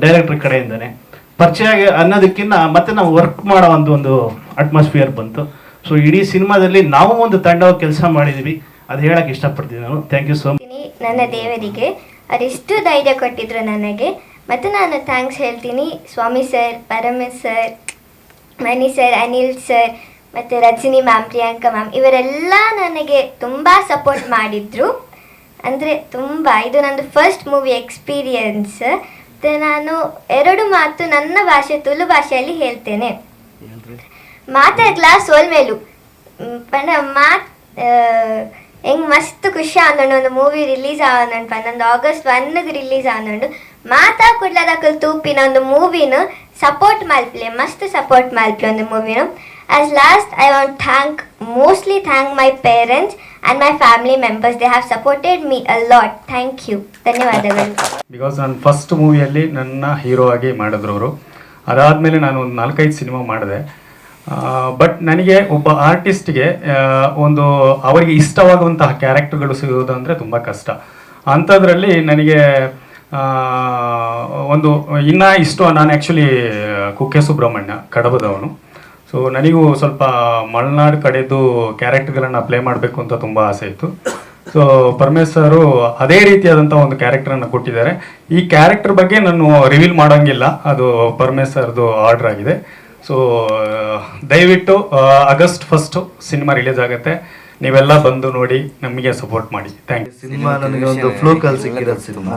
ಡೈರೆಕ್ಟರ್ ಕಡೆಯಿಂದನೇ. ಪರಿಚಯ ಅನ್ನೋದಕ್ಕಿಂತ ಮತ್ತೆ ನಾವು ವರ್ಕ್ ಮಾಡೋ ಒಂದು ಅಟ್ಮಾಸ್ಫಿಯರ್ ಬಂತು. ಸೊ ಇಡೀ ಸಿನಿಮಾದಲ್ಲಿ ನಾವು ಒಂದು ತಂಡವಾಗಿ ಕೆಲಸ ಮಾಡಿದ್ವಿ, ಅದು ಹೇಳಕ್ಕೆ ಇಷ್ಟಪಡ್ತೀನಿ ನಾನು. Thank you so much. ನನ್ನ ದೇವರಿಗೆ ಅದೆಷ್ಟು ಧೈರ್ಯ ಕೊಟ್ಟಿದ್ರು ನನಗೆ. ಮತ್ತು ನಾನು ಥ್ಯಾಂಕ್ಸ್ ಹೇಳ್ತೀನಿ ಸ್ವಾಮಿ ಸರ್, ಪರಮೇಶ್ ಸರ್, ಮಣಿ ಸರ್, ಅನಿಲ್ ಸರ್, ಮತ್ತು ರಜನಿ ಮ್ಯಾಮ್, ಪ್ರಿಯಾಂಕಾ ಮ್ಯಾಮ್, ಇವರೆಲ್ಲ ನನಗೆ ತುಂಬ ಸಪೋರ್ಟ್ ಮಾಡಿದರು. ಅಂದರೆ ತುಂಬ, ಇದು ನಂದು ಫಸ್ಟ್ ಮೂವಿ ಎಕ್ಸ್ಪೀರಿಯನ್ಸ್. ಮತ್ತು ನಾನು 2 ಮಾತು ನನ್ನ ಭಾಷೆ ತುಳು ಭಾಷೆಯಲ್ಲಿ ಹೇಳ್ತೇನೆ. ಮಾತಾಡ್ಲ ಸೋಲ್ಮೇಲು ಪಂಡ ಮಾತ್ ಹೆಂಗೆ ಮಸ್ತ್ ಖುಷಿ ಆನೊಂಡು ಒಂದು ಮೂವಿ ರಿಲೀಸ್ ಆವನಂಡು ಪಂದೊಂದು August 1ಗೆ ರಿಲೀಸ್ ಆನೊಂಡು ಮಾತಾ ಕುಡ್ಲದಕ್ಕಲ್ ತೂಪಿನ ಒಂದು ಮೂವಿನ ಸಪೋರ್ಟ್ ಮಲ್ಪ್ಲೆ, ಮಸ್ತ್ ಸಪೋರ್ಟ್ ಮಲ್ಪ್ಲೆ ಒಂದು ಮೂವಿನ. As last, I want mostly thank my parents and my family members. They have supported me a lot. Thank you. ಧನ್ಯವಾದಗಳು. ಬಿಕಾಸ್ ನಾನು ಫಸ್ಟ್ ಮೂವಿಯಲ್ಲಿ ನನ್ನ ಹೀರೋ ಆಗಿ ಮಾಡಿದ್ರು ಅವರು. ಅದಾದಮೇಲೆ ನಾನು ಒಂದು 4-5 ಸಿನಿಮಾ ಮಾಡಿದೆ. ಬಟ್ ನನಗೆ ಒಬ್ಬ ಆರ್ಟಿಸ್ಟ್ಗೆ ಅವರಿಗೆ ಇಷ್ಟವಾಗುವಂತಹ ಕ್ಯಾರೆಕ್ಟರ್ಗಳು ಸಿಗೋದು ಅಂದರೆ ತುಂಬ ಕಷ್ಟ. ಅಂಥದ್ರಲ್ಲಿ ನನಗೆ ನಾನು ಆ್ಯಕ್ಚುಲಿ ಕುಕ್ಕೆ ಸುಬ್ರಹ್ಮಣ್ಯ, ಕಡಬದವನು. ಸೊ ನನಗೂ ಸ್ವಲ್ಪ ಮಲೆನಾಡು ಕಡೆದು ಕ್ಯಾರೆಕ್ಟರ್ಗಳನ್ನು ಪ್ಲೇ ಮಾಡಬೇಕು ಅಂತ ತುಂಬ ಆಸೆ ಇತ್ತು. ಸೊ ಪರಮೇಶ್ ಸರು ಅದೇ ರೀತಿಯಾದಂಥ ಒಂದು ಕ್ಯಾರೆಕ್ಟರನ್ನು ಕೊಟ್ಟಿದ್ದಾರೆ. ಈ ಕ್ಯಾರೆಕ್ಟರ್ ಬಗ್ಗೆ ನಾನು ರಿವೀಲ್ ಮಾಡೋಂಗಿಲ್ಲ, ಅದು ಪರಮೇಶ್ ಸರ್ದು ಆರ್ಡರ್ ಆಗಿದೆ. ಸೊ ದಯವಿಟ್ಟು August 1 ಸಿನಿಮಾ ರಿಲೀಸ್ ಆಗುತ್ತೆ, ನೀವೆಲ್ಲ ಬಂದು ನೋಡಿ ನಮಗೆ ಸಪೋರ್ಟ್ ಮಾಡಿ. Thank you. ಸಿನಿಮಾ ನನಗೆ ಒಂದು ಫ್ಲೂಕಲ್ಲಿ ಸಿಕ್ಕಿರೋದು ಸಿನಿಮಾ,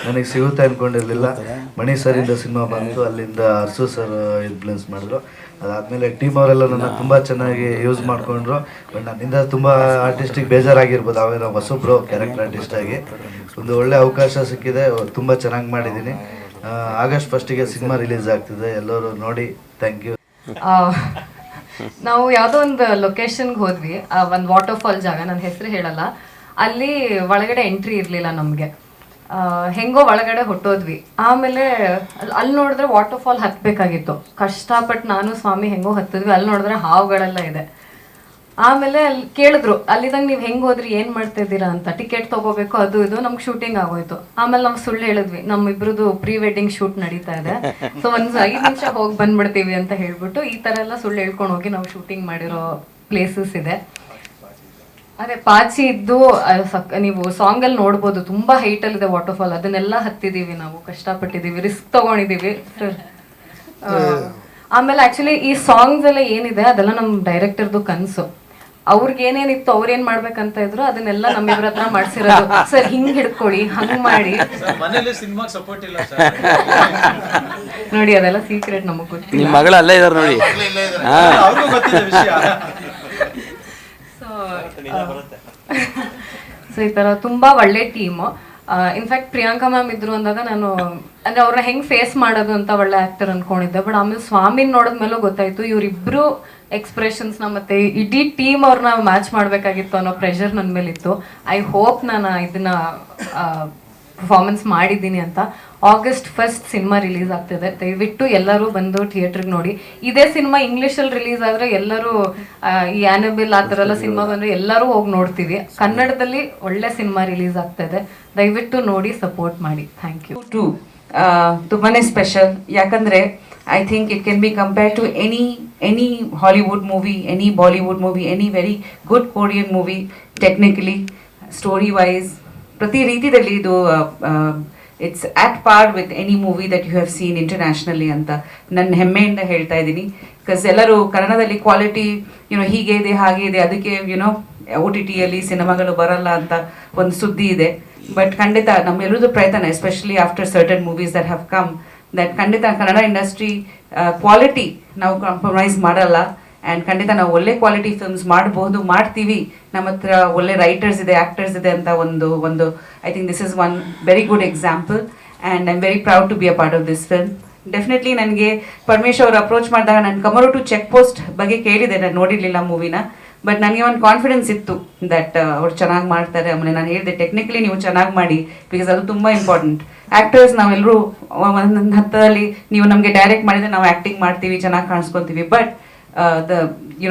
ನನಗೆ ಸಿಗುತ್ತೆ ಅಂದ್ಕೊಂಡಿರಲಿಲ್ಲ. ಮಣಿ ಸರಿಂದ ಸಿನಿಮಾ ಬಂತು, ಅಲ್ಲಿಂದ ಅರ್ಸು ಸರ್ ಇನ್ಫ್ಲುಯೆನ್ಸ್ ಮಾಡಿದ್ರು. ಅದಾದಮೇಲೆ ಟೀಮ್ ಅವರೆಲ್ಲ ನನ್ನ ತುಂಬ ಚೆನ್ನಾಗಿ ಯೂಸ್ ಮಾಡಿಕೊಂಡ್ರು. ಬಟ್ ನನ್ನಿಂದ ತುಂಬ ಆರ್ಟಿಸ್ಟಿಗೆ ಬೇಜಾರಾಗಿರ್ಬೋದು, ಅವಾಗ ನಾವು ಹೊಸಬ್ರು ಕ್ಯಾರೆಕ್ಟರ್ ಆರ್ಟಿಸ್ಟಾಗಿ ಒಂದು ಒಳ್ಳೆ ಅವಕಾಶ ಸಿಕ್ಕಿದೆ, ತುಂಬ ಚೆನ್ನಾಗಿ ಮಾಡಿದ್ದೀನಿ. August 1ಗೆ ಸಿನಿಮಾ ರಿಲೀಸ್ ಆಗ್ತಿದೆ, ಎಲ್ಲರೂ ನೋಡಿ. Thank you. ನಾವು ಯಾವುದೋ ಒಂದು ಲೊಕೇಶನ್ಗೆ ಹೋದ್ವಿ, ಒಂದು ವಾಟರ್ ಫಾಲ್ ಜಾಗ, ನನ್ನ ಹೆಸರು ಹೇಳಲ್ಲ. ಅಲ್ಲಿ ಒಳಗಡೆ ಎಂಟ್ರಿ ಇರಲಿಲ್ಲ ನಮಗೆ. ಹೆಂಗೋ ಒಳಗಡೆ ಹೊಟ್ಟೋದ್ವಿ. ಆಮೇಲೆ ಅಲ್ಲಿ ನೋಡಿದ್ರೆ ವಾಟರ್ ಫಾಲ್ ಹತ್ತಬೇಕಾಗಿತ್ತು. ಕಷ್ಟಪಟ್ಟು ನಾನು ಸ್ವಾಮಿ ಹೆಂಗೋ ಹತ್ತಿದ್ವಿ. ಅಲ್ಲಿ ನೋಡಿದ್ರೆ ಹಾವುಗಳೆಲ್ಲ ಇದೆ. ಆಮೇಲೆ ಅಲ್ಲಿ ಕೇಳಿದ್ರು, ಅಲ್ಲಿದಂಗೆ ನೀವು ಹೆಂಗೆ ಹೋದ್ರಿ, ಏನು ಮಾಡ್ತಾ ಇದ್ದೀರಾ ಅಂತ. ಟಿಕೆಟ್ ತೊಗೋಬೇಕು, ಅದು ಇದು. ನಮ್ಗೆ ಶೂಟಿಂಗ್ ಆಗೋಯ್ತು. ಆಮೇಲೆ ನಾವು ಸುಳ್ಳು ಹೇಳಿದ್ವಿ, ನಮ್ಮಿಬ್ರದ್ದು ಪ್ರೀ ವೆಡ್ಡಿಂಗ್ ಶೂಟ್ ನಡೀತಾ ಇದೆ, ಸೊ ಒಂದು 5 ನಿಮಿಷ ಹೋಗಿ ಬಂದ್ಬಿಡ್ತೀವಿ ಅಂತ ಹೇಳ್ಬಿಟ್ಟು ಈ ಥರ ಎಲ್ಲ ಸುಳ್ಳು ಹೇಳ್ಕೊಂಡು ಹೋಗಿ ನಾವು ಶೂಟಿಂಗ್ ಮಾಡಿರೋ ಪ್ಲೇಸಸ್ ಇದೆ. ಅದೇ ಪಾಚಿ ಇದ್ದು ನೀವು ಸಾಂಗಲ್ಲಿ ನೋಡ್ಬೋದು, ತುಂಬ ಹೈಟಲ್ಲಿದೆ ವಾಟರ್ ಫಾಲ್. ಅದನ್ನೆಲ್ಲ ಹತ್ತಿದ್ದೀವಿ ನಾವು, ಕಷ್ಟಪಟ್ಟಿದ್ದೀವಿ, ರಿಸ್ಕ್ ತೊಗೊಂಡಿದ್ದೀವಿ. ಆಮೇಲೆ ಆ್ಯಕ್ಚುಲಿ ಈ ಸಾಂಗ್ಸ್ ಎಲ್ಲ ಏನಿದೆ ಅದೆಲ್ಲ ನಮ್ಮ ಡೈರೆಕ್ಟರ್ದು ಕನಸು. ಅವ್ರಿಗೆ ಏನೇನಿತ್ತು, ಅವ್ರೇನ್ ಮಾಡ್ಬೇಕಂತ ಇದ್ರು ಅದನ್ನೆಲ್ಲ ನಮ್ಮಿಬ್ರ ಹತ್ರ ಮಾಡ್ಸಿರೋದು. ಸರ್ ಹಿಂಗ್ ಹಿಡ್ಕೊಳ್ಳಿ, ಹಂಗ್ ಮಾಡಿ. ನೋಡಿ ಅದೆಲ್ಲ ಸೀಕ್ರೆಟ್, ನಮಗ್ ಗೊತ್ತಿಲ್ಲ. ನಿಮ್ಮ ಮಗಳು ಅಲ್ಲೇ ಇದಾರೆ ನೋಡಿ. ಸೊ ಈ ತರ ತುಂಬಾ ಒಳ್ಳೆ ಟೀಮ್. ಇನ್ಫ್ಯಾಕ್ಟ್ ಪ್ರಿಯಾಂಕಾ ಮ್ಯಾಮ್ ಇದ್ರು ಅಂದಾಗ ನಾನು ಅಂದ್ರೆ ಅವ್ರನ್ನ ಹೆಂಗ್ ಫೇಸ್ ಮಾಡೋದು ಅಂತ ಒಳ್ಳೆ ಆಕ್ಟರ್ ಅನ್ಕೊಂಡಿದ್ದೆ. ಬಟ್ ಆಮೇಲೆ ಸ್ವಾಮಿನ್ ನೋಡಿದ್ಮೇಲೂ ಗೊತ್ತಾಯ್ತು ಇವರಿಬ್ರು ಎಕ್ಸ್ಪ್ರೆಷನ್ಸ್ನ ಮತ್ತೆ ಇಡೀ ಟೀಮ್ ಅವ್ರನ್ನ ಮ್ಯಾಚ್ ಮಾಡಬೇಕಾಗಿತ್ತು ಅನ್ನೋ ಪ್ರೆಷರ್ ನನ್ನ ಮೇಲಿತ್ತು. ಐ ಹೋಪ್ ನಾನು ಇದನ್ನ ಪರ್ಫಾರ್ಮೆನ್ಸ್ ಮಾಡಿದ್ದೀನಿ ಅಂತ. August 1st ಸಿನಿಮಾ ರಿಲೀಸ್ ಆಗ್ತಿದೆ, ದಯವಿಟ್ಟು ಎಲ್ಲರೂ ಬಂದು ಥಿಯೇಟ್ರಿಗೆ ನೋಡಿ. ಇದೇ ಸಿನಿಮಾ ಇಂಗ್ಲೀಷಲ್ಲಿ ರಿಲೀಸ್ ಆದರೆ ಎಲ್ಲರೂ ಈ ಆ್ಯನಬೆಲ್ ಆ ಥರ ಎಲ್ಲ ಸಿನಿಮಾ ಬಂದರೆ ಎಲ್ಲರೂ ಹೋಗಿ ನೋಡ್ತೀವಿ. ಕನ್ನಡದಲ್ಲಿ ಒಳ್ಳೆ ಸಿನಿಮಾ ರಿಲೀಸ್ ಆಗ್ತಾಯಿದೆ, ದಯವಿಟ್ಟು ನೋಡಿ ಸಪೋರ್ಟ್ ಮಾಡಿ. Thank you. ತುಂಬಾ ಸ್ಪೆಷಲ್, ಯಾಕಂದರೆ I think it can be compared to any Hollywood movie, any Bollywood movie, any very good Korean movie, technically, story wise, ಪ್ರತಿ ರೀತಿಯಲ್ಲಿ ಇದು it's at par with any movie that you have seen internationally ಅಂತ ನನ್ನ ಹೆಮ್ಮೆಯಿಂದ ಹೇಳ್ತಾ ಇದ್ದೀನಿ. Because ಎಲ್ಲರೂ ಕನ್ನಡದಲ್ಲಿ ಕ್ವಾಲಿಟಿ ಹೀಗೆ ಇದೆ ಹಾಗೆ ಇದೆ, ಅದಕ್ಕೆ OTTಯಲ್ಲಿ ಸಿನಿಮಾಗಳು ಬರಲ್ಲ ಅಂತ ಒಂದು ಸುದ್ದಿ ಇದೆ. ಬಟ್ ಖಂಡಿತ ನಮ್ಮೆಲ್ಲರದು ಪ್ರಯತ್ನ, especially after certain movies that have come, that ಖಂಡಿತ ಕನ್ನಡ ಇಂಡಸ್ಟ್ರಿ ಕ್ವಾಲಿಟಿ ನಾವು ಕಾಂಪ್ರಮೈಸ್ ಮಾಡಲ್ಲ. ಆ್ಯಂಡ್ ಖಂಡಿತ ನಾವು ಒಳ್ಳೆ ಕ್ವಾಲಿಟಿ ಫಿಲ್ಮ್ಸ್ ಮಾಡ್ತೀವಿ. ನಮ್ಮ ಹತ್ರ ಒಳ್ಳೆ ರೈಟರ್ಸ್ ಇದೆ, ಆ್ಯಕ್ಟರ್ಸ್ ಇದೆ ಅಂತ ಒಂದು I think this is one very good example. And I am very proud to be a part of this film. Definitely ನನಗೆ ಪರಮೇಶ್ ಅವರು ಅಪ್ರೋಚ್ ಮಾಡಿದಾಗ ನಾನು ಕಮರು ಟು ಚೆಕ್ ಪೋಸ್ಟ್ ಬಗ್ಗೆ ಕೇಳಿದೆ, ನಾನು ನೋಡಿರಲಿಲ್ಲ ಮೂವಿನ. ಬಟ್ ನನಗೆ ಒಂದು ಕಾನ್ಫಿಡೆನ್ಸ್ ಇತ್ತು ದಟ್ ಅವ್ರು ಚೆನ್ನಾಗಿ ಮಾಡ್ತಾರೆ. ಆಮೇಲೆ ನಾನು ಹೇಳಿದೆ ಟೆಕ್ನಿಕಲಿ ನೀವು ಚೆನ್ನಾಗಿ ಮಾಡಿ, ಬಿಕಾಸ್ ಅದು ತುಂಬ ಇಂಪಾರ್ಟೆಂಟ್. ಆ್ಯಕ್ಟರ್ಸ್ ನಾವೆಲ್ಲರೂ ಒಂದೊಂದು ಹಂತದಲ್ಲಿ ನೀವು ನಮಗೆ ಡೈರೆಕ್ಟ್ ಮಾಡಿದರೆ ನಾವು ಆ್ಯಕ್ಟಿಂಗ್ ಮಾಡ್ತೀವಿ, ಚೆನ್ನಾಗಿ ಕಾಣಿಸ್ಕೊತೀವಿ. But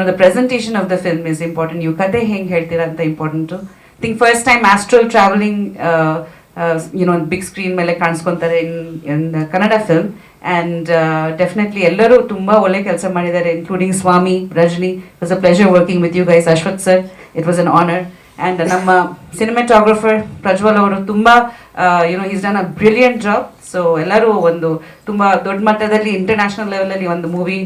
the presentation of the film is important. ನೀವು ಕತೆ ಹೆಂಗೆ ಹೇಳ್ತೀರಾ ಅಂತ important. Think first time astral travelling big screen ಮೇಲೆ ಕಾಣಿಸ್ಕೊತಾರೆ in Kannada film. And definitely ಎಲ್ಲರೂ ತುಂಬ ಒಳ್ಳೆ ಕೆಲಸ ಮಾಡಿದ್ದಾರೆ, including Swami, Rajini. It was a pleasure working with you guys. Ashwath sir, it was an honour. And ನಮ್ಮ ಸಿನಿಮಾಟೋಗ್ರಫರ್ ಪ್ರಜ್ವಲ್ ಅವರು ತುಂಬ is done a brilliant job. So ಎಲ್ಲರೂ ಒಂದು ತುಂಬ ದೊಡ್ಡ ಮಟ್ಟದಲ್ಲಿ ಇಂಟರ್ನ್ಯಾಷನಲ್ ಲೆವೆಲಲ್ಲಿ ಒಂದು ಮೂವಿ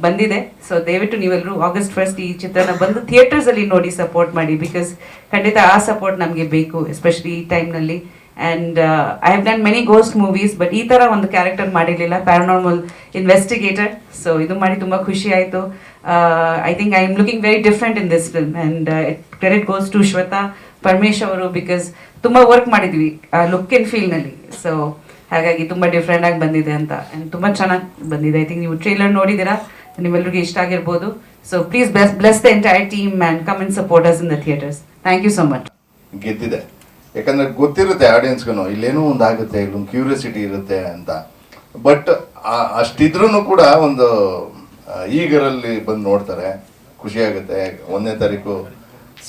ಬಂದಿದೆ. ಸೊ ದಯವಿಟ್ಟು ನೀವೆಲ್ಲರೂ August 1st ಈ ಚಿತ್ರನ ಬಂದು ಥಿಯೇಟರ್ಸಲ್ಲಿ ನೋಡಿ ಸಪೋರ್ಟ್ ಮಾಡಿ, ಬಿಕಾಸ್ ಖಂಡಿತ ಆ ಸಪೋರ್ಟ್ ನಮಗೆ ಬೇಕು, ಎಸ್ಪೆಷಲಿ ಈ ಟೈಮ್ನಲ್ಲಿ. And I have done many ghost movies, but ಈ ಥರ ಒಂದು ಕ್ಯಾರೆಕ್ಟರ್ ಮಾಡಿರಲಿಲ್ಲ, ಪ್ಯಾರಾನಾರ್ಮಲ್ ಇನ್ವೆಸ್ಟಿಗೇಟರ್. ಸೊ ಇದು ಮಾಡಿ ತುಂಬ ಖುಷಿ ಆಯಿತು. I think I am looking very different in this film. And credit goes to Shweta Paramesh ಅವರು, ಬಿಕಾಸ್ ತುಂಬ ವರ್ಕ್ ಮಾಡಿದ್ವಿ ಲುಕ್ ಆ್ಯಂಡ್ ಫೀಲ್ನಲ್ಲಿ. ಸೊ ಹಾಗಾಗಿ ತುಂಬ ಡಿಫ್ರೆಂಟ್ ಆಗಿ ಬಂದಿದೆ ಅಂತ, ಆ್ಯಂಡ್ ತುಂಬ ಚೆನ್ನಾಗಿ ಬಂದಿದೆ. ಐ ಥಿಂಕ್ ನೀವು ಟ್ರೇಲರ್ ನೋಡಿದ್ದೀರಾ, ನಿಮ್ಮೆಲ್ಲರಿಗೂ ಇಷ್ಟ ಆಗಿರ್ಬೋದು. So please bless the entire team and come and support us in the theatres. Thank you so much. ಗೆದ್ದಿದೆ, ಯಾಕಂದ್ರೆ ಗೊತ್ತಿರುತ್ತೆ ಆಡಿಯನ್ಸ್ಗೂ ಇಲ್ಲೇನೋ ಒಂದು ಆಗುತ್ತೆ, ಇಲ್ಲೊಂದು ಕ್ಯೂರಿಯಾಸಿಟಿ ಇರುತ್ತೆ ಅಂತ. ಬಟ್ ಅಷ್ಟಿದ್ರೂ ಕೂಡ ಒಂದು ಈಗರಲ್ಲಿ ಬಂದು ನೋಡ್ತಾರೆ, ಖುಷಿ ಆಗುತ್ತೆ. 1ನೇ ತಾರೀಕು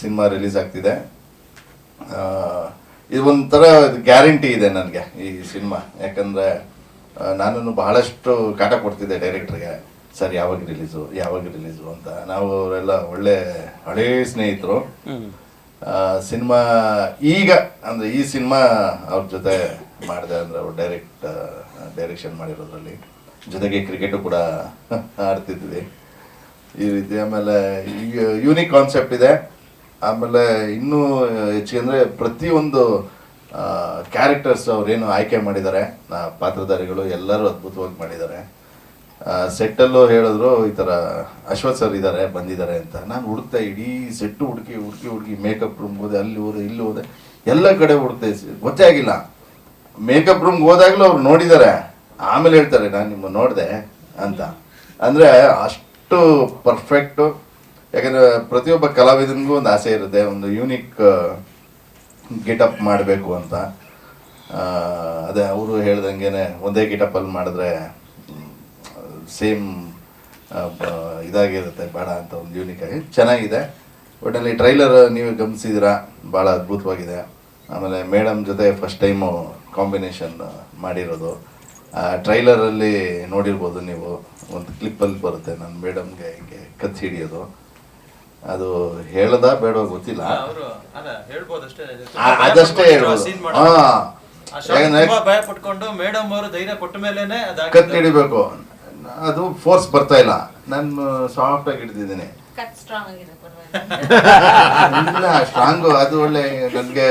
ಸಿನಿಮಾ ರಿಲೀಸ್ ಆಗ್ತಿದೆ. ಇದು ಒಂಥರ ಗ್ಯಾರಂಟಿ ಇದೆ ನನಗೆ ಈ ಸಿನಿಮಾ, ಯಾಕಂದರೆ ನಾನು ಬಹಳಷ್ಟು ಕಾಟ ಕೊಡ್ತಿದ್ದೆ ಡೈರೆಕ್ಟ್ರಿಗೆ, ಸರ್ ಯಾವಾಗ ರಿಲೀಸು ಅಂತ. ನಾವು ಅವರೆಲ್ಲ ಒಳ್ಳೆ ಹಳೇ ಸ್ನೇಹಿತರು. ಸಿನಿಮಾ ಈಗ ಅಂದರೆ ಈ ಸಿನಿಮಾ ಅವ್ರ ಜೊತೆ ಮಾಡಿದೆ ಅಂದರೆ ಅವ್ರು ಡೈರೆಕ್ಷನ್ ಮಾಡಿರೋದ್ರಲ್ಲಿ, ಜೊತೆಗೆ ಕ್ರಿಕೆಟು ಕೂಡ ಆಡ್ತಿದ್ವಿ ಈ ರೀತಿ. ಆಮೇಲೆ ಈಗ ಯೂನಿಕ್ ಕಾನ್ಸೆಪ್ಟ್ ಇದೆ. ಆಮೇಲೆ ಇನ್ನೂ ಹೆಚ್ಚಿಗೆ ಅಂದರೆ ಪ್ರತಿಯೊಂದು ಕ್ಯಾರೆಕ್ಟರ್ಸ್ ಅವ್ರೇನು ಆಯ್ಕೆ ಮಾಡಿದ್ದಾರೆ, ಪಾತ್ರಧಾರಿಗಳು ಎಲ್ಲರೂ ಅದ್ಭುತವಾಗಿ ಮಾಡಿದ್ದಾರೆ. ಸೆಟ್ಟಲ್ಲೂ ಹೇಳಿದ್ರು ಈ ಥರ ಅಶ್ವಥ್ ಸರ್ ಬಂದಿದ್ದಾರೆ ಅಂತ. ನಾನು ಹುಡುಕ್ತೆ, ಇಡೀ ಸೆಟ್ಟು ಹುಡುಕಿ ಮೇಕಪ್ ರೂಮ್ ಹೋದೆ, ಅಲ್ಲಿ ಹೋದೆ, ಇಲ್ಲಿ ಹೋದೆ, ಎಲ್ಲ ಕಡೆ ಹುಡುಕ್ತೆ, ಗೊತ್ತೇ ಆಗಿಲ್ಲ. ಮೇಕಪ್ ರೂಮ್ಗೆ ಹೋದಾಗಲೂ ಅವ್ರು ನೋಡಿದ್ದಾರೆ, ಆಮೇಲೆ ಹೇಳ್ತಾರೆ ನಾನು ನಿಮ್ಮ ನೋಡಿದೆ ಅಂತ. ಅಂದರೆ ಅಷ್ಟು ಪರ್ಫೆಕ್ಟು. ಯಾಕಂದರೆ ಪ್ರತಿಯೊಬ್ಬ ಕಲಾವಿದನಿಗೂ ಒಂದು ಆಸೆ ಇರುತ್ತೆ, ಒಂದು ಯೂನಿಕ್ ಗೆಟಪ್ ಮಾಡಬೇಕು ಅಂತ. ಅದೇ ಅವರು ಹೇಳ್ದಂಗೆ ಒಂದೇ ಗೆಟಪ್ಪಲ್ಲಿ ಮಾಡಿದ್ರೆ ಸೇಮ್ ಇದಾಗಿರುತ್ತೆ, ಬೇಡ ಅಂತ ಒಂದು ಯೂನಿಕ್ ಆಗಿ ಚೆನ್ನಾಗಿದೆ. ಒಟ್ಟಲ್ಲಿ ಟ್ರೈಲರ್ ನೀವು ಗಮನಿಸಿದ್ದೀರಾ, ಭಾಳ ಅದ್ಭುತವಾಗಿದೆ. ಆಮೇಲೆ ಮೇಡಮ್ ಜೊತೆ ಫಸ್ಟ್ ಟೈಮು ಕಾಂಬಿನೇಷನ್ ಮಾಡಿರೋದು. ಟ್ರೈಲರಲ್ಲಿ ನೋಡಿರ್ಬೋದು ನೀವು, ಒಂದು ಕ್ಲಿಪ್ಪಲ್ಲಿ ಬರುತ್ತೆ ನನ್ನ ಮೇಡಮ್ಗೆ ಹಿಂಗೆ ಕತ್ತಿ ಹಿಡಿಯೋದು. ಅದು ಹೇಳದ ಬೇಡ ಗೊತ್ತಿಲ್ಲ, ಅದಷ್ಟೇ ಹೇಳ್ಬೋದು. ಕತ್ತಿ ಹಿಡಿಬೇಕು, ಅದು ಫೋರ್ಸ್ ಬರ್ತಾ ಇಲ್ಲ. ನಾನು ಸಾಫ್ಟ್ ಆಗಿ ಹಿಡಿದಿದ್ದೀನಿ. ಇಲ್ಲ ಸ್ಟ್ರಾಂಗು, ಅದು ಒಳ್ಳೆ ನನಗೆ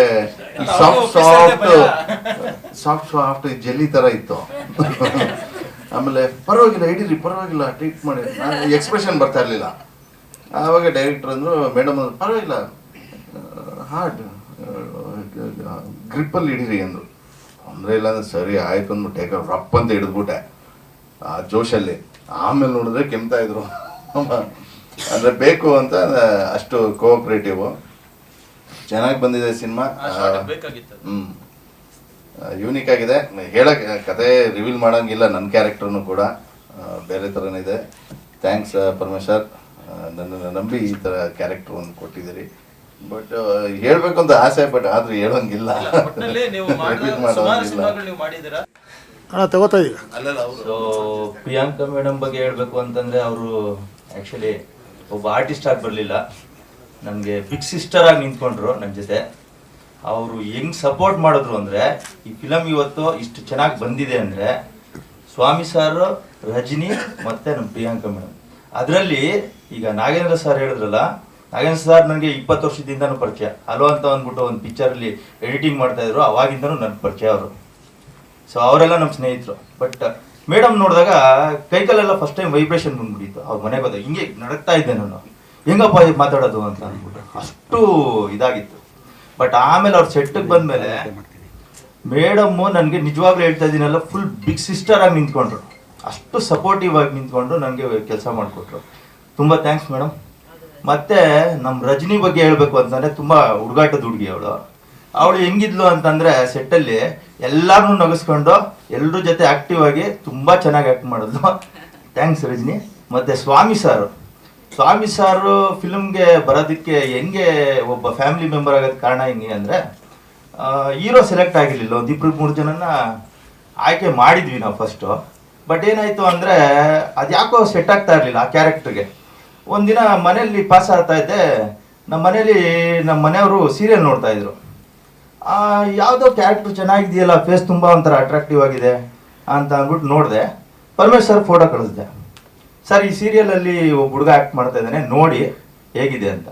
ಸಾಫ್ಟ್ ಜೆಲ್ಲಿ ತರ ಇತ್ತು. ಆಮೇಲೆ ಪರವಾಗಿಲ್ಲ ಹಿಡೀರಿ, ಪರವಾಗಿಲ್ಲ ಟ್ರೀಟ್ ಮಾಡಿ, ನಾನು ಎಕ್ಸ್ಪ್ರೆಷನ್ ಬರ್ತಾ ಇರಲಿಲ್ಲ. ಆವಾಗ ಡೈರೆಕ್ಟರ್ ಅಂದರು, ಮೇಡಮ್ ಅಂದರು ಪರವಾಗಿಲ್ಲ ಹಾರ್ಡ್ ಗ್ರಿಪ್ಪಲ್ಲಿ ಹಿಡೀರಿ ಅಂದರು. ಅಂದರೆ ಇಲ್ಲ ಅಂದ್ರೆ ಸರಿ ಆಯ್ತು ಅಂದ್ಬಿಟ್ಟು ಟೇಕರ್ ರಪ್ ಅಂತ ಹಿಡಿದ್ಬಿಟ್ಟೆ ಆ ಜೋಶಲ್ಲಿ. ಆಮೇಲೆ ನೋಡಿದ್ರೆ ಕೆಮ್ತಾ ಇದ್ರು. ಅಂದರೆ ಬೇಕು ಅಂತ ಅಷ್ಟು ಕೋಆಪ್ರೇಟಿವ್. ಚೆನ್ನಾಗಿ ಬಂದಿದೆ ಸಿನಿಮಾ. ಯೂನಿಕ್ ಆಗಿದೆ. ಹೇಳಕ್ಕೆ ಕತೆ ರಿವೀಲ್ ಮಾಡೋಂಗಿಲ್ಲ. ನನ್ನ ಕ್ಯಾರೆಕ್ಟರ್ನು ಕೂಡ ಬೇರೆ ಥರನೇ ಇದೆ. ಥ್ಯಾಂಕ್ಸ್ ಪರಮೇಶ್ವರ್, ನನ್ನನ್ನು ನಂಬಿ ಈ ಥರ ಕ್ಯಾರೆಕ್ಟರ್ ಕೊಟ್ಟಿದ್ದೀರಿ. ಬಟ್ ಹೇಳ್ಬೇಕು ಅಂತ ಆಸೆ, ಬಟ್ ಆದ್ರೂ ಹೇಳೋಂಗಿಲ್ಲ, ರಿಪೀಟ್ ಮಾಡೋಂಗಿಲ್ಲ. ತಗೋತಾ ಇದೀವಿ. ಸೊ ಪ್ರಿಯಾಂಕಾ ಮೇಡಮ್ ಬಗ್ಗೆ ಹೇಳಬೇಕು ಅಂತಂದರೆ ಅವರು ಆ್ಯಕ್ಚುಲಿ ಒಬ್ಬ ಆರ್ಟಿಸ್ಟ್ ಆಗಿ ಬರಲಿಲ್ಲ, ನನಗೆ ಬಿಗ್ ಸಿಸ್ಟರ್ ಆಗಿ ನಿಂತ್ಕೊಂಡ್ರು ನನ್ನ ಜೊತೆ. ಅವರು ಹೆಂಗೆ ಸಪೋರ್ಟ್ ಮಾಡಿದ್ರು ಅಂದರೆ ಈ ಫಿಲಮ್ ಇವತ್ತು ಇಷ್ಟು ಚೆನ್ನಾಗಿ ಬಂದಿದೆ ಅಂದರೆ ಸ್ವಾಮಿ ಸಾರು, ರಜನಿ ಮತ್ತು ನಮ್ಮ ಪ್ರಿಯಾಂಕಾ ಮೇಡಮ್. ಅದರಲ್ಲಿ ಈಗ ನಾಗೇಂದ್ರ ಸರ್ ಹೇಳಿದ್ರಲ್ಲ, ನಾಗೇಂದ್ರ ಸರ್ ನನಗೆ 20 ವರ್ಷದಿಂದನೂ ಪರಿಚಯ. ಹಲೋ ಅಂತ ಅಂದ್ಬಿಟ್ಟು ಒಂದು ಪಿಕ್ಚರಲ್ಲಿ ಎಡಿಟಿಂಗ್ ಮಾಡ್ತಾಯಿದ್ರು, ಅವಾಗಿಂದನೂ ನನಗೆ ಪರಿಚಯ ಅವರು. ಸೊ ಅವರೆಲ್ಲ ನಮ್ಮ ಸ್ನೇಹಿತರು. ಬಟ್ ಮೇಡಮ್ ನೋಡಿದಾಗ ಕೈಕಾಲೆಲ್ಲ ಫಸ್ಟ್ ಟೈಮ್ ವೈಬ್ರೇಷನ್ ಬಂದ್ಬಿಟ್ಟಿತ್ತು. ಅವ್ರ ಮನೆಗೆ ಹೋದಾಗ ಹಿಂಗೆ ನಡಕ್ತಾ ಇದ್ದೆ ನಾನು, ಹೆಂಗಪ್ಪ ಮಾತಾಡೋದು ಅಂತ ಅಂದ್ಬಿಟ್ಟು ಅಷ್ಟು ಇದಾಗಿತ್ತು. ಬಟ್ ಆಮೇಲೆ ಅವ್ರ ಸೆಟ್ಟಿಗೆ ಬಂದಮೇಲೆ ಮೇಡಮ್ಮು ನನಗೆ ನಿಜವಾಗ್ಲೂ ಹೇಳ್ತಾ ಇದ್ದೀನಲ್ಲ, ಫುಲ್ ಬಿಗ್ ಸಿಸ್ಟರ್ ಆಗಿ ನಿಂತ್ಕೊಂಡ್ರು. ಅಷ್ಟು ಸಪೋರ್ಟಿವ್ ಆಗಿ ನಿಂತ್ಕೊಂಡು ನನಗೆ ಕೆಲಸ ಮಾಡಿಕೊಟ್ರು. ತುಂಬ ಥ್ಯಾಂಕ್ಸ್ ಮೇಡಮ್. ಮತ್ತು ನಮ್ಮ ರಜನಿ ಬಗ್ಗೆ ಹೇಳಬೇಕು ಅಂತಂದರೆ ತುಂಬ ಹುಡುಗಾಟದ ಹುಡುಗಿ ಅವಳು ಹೆಂಗಿದ್ಲು ಅಂತಂದರೆ ಸೆಟ್ಟಲ್ಲಿ ಎಲ್ಲರನ್ನೂ ನಗಿಸ್ಕೊಂಡು ಎಲ್ಲರ ಜೊತೆ ಆ್ಯಕ್ಟಿವ್ ಆಗಿ ತುಂಬ ಚೆನ್ನಾಗಿ ಆ್ಯಕ್ಟ್ ಮಾಡಿದ್ಲು. ಥ್ಯಾಂಕ್ಸ್ ರಜನಿ. ಮತ್ತು ಸ್ವಾಮಿ ಸಾರು ಫಿಲ್ಮ್ಗೆ ಬರೋದಕ್ಕೆ ಹೆಂಗೆ ಒಬ್ಬ ಫ್ಯಾಮಿಲಿ ಮೆಂಬರ್ ಆಗೋದು ಕಾರಣ ಹೆಂಗೆ ಅಂದರೆ, ಹೀರೋ ಸೆಲೆಕ್ಟ್ ಆಗಿರಲಿಲ್ಲ, ಒಂದು 2-3 ಜನನ ಆಯ್ಕೆ ಮಾಡಿದ್ವಿ ನಾವು ಫಸ್ಟು. ಬಟ್ ಏನಾಯಿತು ಅಂದರೆ ಅದು ಯಾಕೋ ಸೆಟ್ ಆಗ್ತಾ ಇರಲಿಲ್ಲ ಆ ಕ್ಯಾರೆಕ್ಟರ್ಗೆ. ಒಂದಿನ ಮನೆಯಲ್ಲಿ ಪಾಸ್ ಆಗ್ತಾ ಇದ್ದೆ, ನಮ್ಮ ಮನೆಯವರು ಸೀರಿಯಲ್ ನೋಡ್ತಾಯಿದ್ರು. ಯಾವುದೋ ಕ್ಯಾರೆಕ್ಟರ್ ಚೆನ್ನಾಗಿದೆಯಲ್ಲ, ಫೇಸ್ ತುಂಬ ಒಂಥರ ಅಟ್ರಾಕ್ಟಿವ್ ಆಗಿದೆ ಅಂತ ಅಂದ್ಬಿಟ್ಟು ನೋಡಿದೆ. ಪರಮೇಶ್ ಸರ್ ಫೋಟೋ ಕಳಿಸ್ದೆ, ಸರ್ ಈ ಸೀರಿಯಲಲ್ಲಿ ಒಬ್ಬ ಹುಡುಗ ಆ್ಯಕ್ಟ್ ಮಾಡ್ತಾ ಇದ್ದಾನೆ, ನೋಡಿ ಹೇಗಿದೆ ಅಂತ.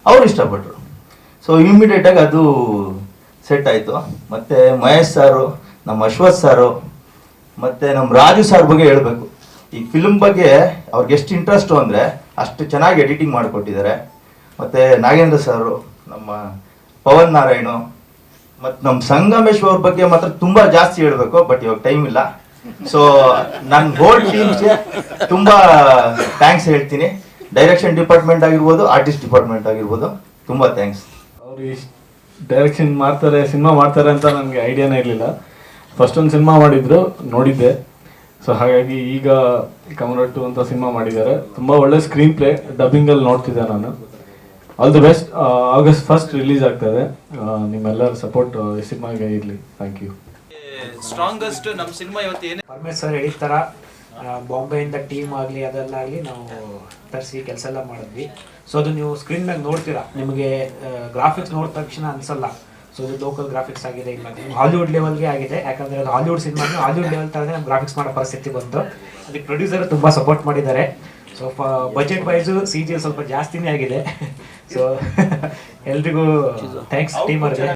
ಅವ್ರು ಇಷ್ಟಪಟ್ಟರು. ಸೊ ಇಮಿಡಿಯೇಟಾಗಿ ಅದು ಸೆಟ್ ಆಯಿತು. ಮತ್ತು ಮಹೇಶ್ ಸಾರು, ನಮ್ಮ ಅಶ್ವಥ್ ಸಾರು ಮತ್ತು ನಮ್ಮ ರಾಜು ಸಾರ್ ಬಗ್ಗೆ ಹೇಳಬೇಕು. ಈ ಫಿಲ್ಮ್ ಬಗ್ಗೆ ಅವ್ರಿಗೆ ಎಷ್ಟು ಇಂಟ್ರೆಸ್ಟು ಅಂದರೆ ಅಷ್ಟು ಚೆನ್ನಾಗಿ ಎಡಿಟಿಂಗ್ ಮಾಡಿಕೊಟ್ಟಿದ್ದಾರೆ. ಮತ್ತು ನಾಗೇಂದ್ರ ಸಾರು, ನಮ್ಮ ಪವನ್ ನಾರಾಯಣು ಮತ್ತು ನಮ್ಮ ಸಂಗಮೇಶ್ ಅವ್ರ ಬಗ್ಗೆ ಮಾತ್ರ ತುಂಬ ಜಾಸ್ತಿ ಹೇಳಬೇಕು, ಬಟ್ ಇವಾಗ ಟೈಮ್ ಇಲ್ಲ. ಸೊ ನನ್ನ ಹೋಲ್ ಟೀಮ್ಸ್ಗೆ ತುಂಬ ಥ್ಯಾಂಕ್ಸ್ ಹೇಳ್ತೀನಿ. ಡೈರೆಕ್ಷನ್ ಡಿಪಾರ್ಟ್ಮೆಂಟ್ ಆಗಿರ್ಬೋದು, ಆರ್ಟಿಸ್ಟ್ ಡಿಪಾರ್ಟ್ಮೆಂಟ್ ಆಗಿರ್ಬೋದು, ತುಂಬ ಥ್ಯಾಂಕ್ಸ್. ಅವರು ಡೈರೆಕ್ಷನ್ ಮಾಡ್ತಾರೆ, ಸಿನಿಮಾ ಮಾಡ್ತಾರೆ ಅಂತ ನನಗೆ ಐಡಿಯಾನೇ ಇರಲಿಲ್ಲ. ಫಸ್ಟ್ ಒಂದು ಸಿನಿಮಾ ಮಾಡಿದ್ರು, ನೋಡಿದ್ದೆ. ಸೊ ಹಾಗಾಗಿ ಈಗ ಕಮರಟ್ಟು ಅಂತ ಸಿನಿಮಾ ಮಾಡಿದ್ದಾರೆ. ತುಂಬ ಒಳ್ಳೆ ಸ್ಕ್ರೀನ್ ಪ್ಲೇ, ಡಬ್ಬಿಂಗಲ್ಲಿ ನೋಡ್ತಿದ್ದೆ ನಾನು. All the best. August 1 release ಆಗ್ತದೆ. ನಿಮ್ಮೆಲ್ಲರ ಸಪೋರ್ಟ್ ಈ ಸಿನಿಮಾಗೆ ಇರಲಿ. Thank you. ಸ್ಟ್ರಾಂಗೆಸ್ಟ್ ನಮ್ಮ ಸಿನಿಮಾ ಇವತ್ತು ಏನೇ ಪರಮೇಶ್ ಸರ್ ಹೇಳಿದ ಥರ ಬಾಂಬೆಯಿಂದ ಟೀಮ್ ಆಗಲಿ ಅದೆಲ್ಲಾಗಲಿ ನಾವು ತರಿಸಿ ಕೆಲಸ ಎಲ್ಲ ಮಾಡಿದ್ವಿ. ಸೊ ಅದು ನೀವು ಸ್ಕ್ರೀನ್ ಮೇಲೆ ನೋಡ್ತೀರಾ, ನಿಮಗೆ ಗ್ರಾಫಿಕ್ಸ್ ನೋಡಿದ ತಕ್ಷಣ ಅನ್ಸಲ್ಲ. ಸೊ ಇದು ಲೋಕಲ್ ಗ್ರಾಫಿಕ್ಸ್ ಆಗಿದೆ, ಇಲ್ಲ ಹಾಲಿವುಡ್ ಲೆವೆಲ್ಗೆ ಆಗಿದೆ. ಯಾಕಂದರೆ ಅದು ಹಾಲಿವುಡ್ ಸಿನಿಮಾ, ಹಾಲಿವುಡ್ ಲೆವೆಲ್ ಥರನೇ ನಮ್ಮ ಗ್ರಾಫಿಕ್ಸ್ ಮಾಡೋ ಪರಿಸ್ಥಿತಿ ಬಂತು. ಅದಕ್ಕೆ ಪ್ರೊಡ್ಯೂಸರ್ ತುಂಬ ಸಪೋರ್ಟ್ ಮಾಡಿದ್ದಾರೆ. ಸೊ ಬಜೆಟ್ ವೈಸು CG ಸ್ವಲ್ಪ ಜಾಸ್ತಿನೇ ಆಗಿದೆ. ಸೊ ಎಲ್ರಿಗೂ ಥ್ಯಾಂಕ್ಸ್ ಟೀಮ್ ಅವ್ರಿಗೆ.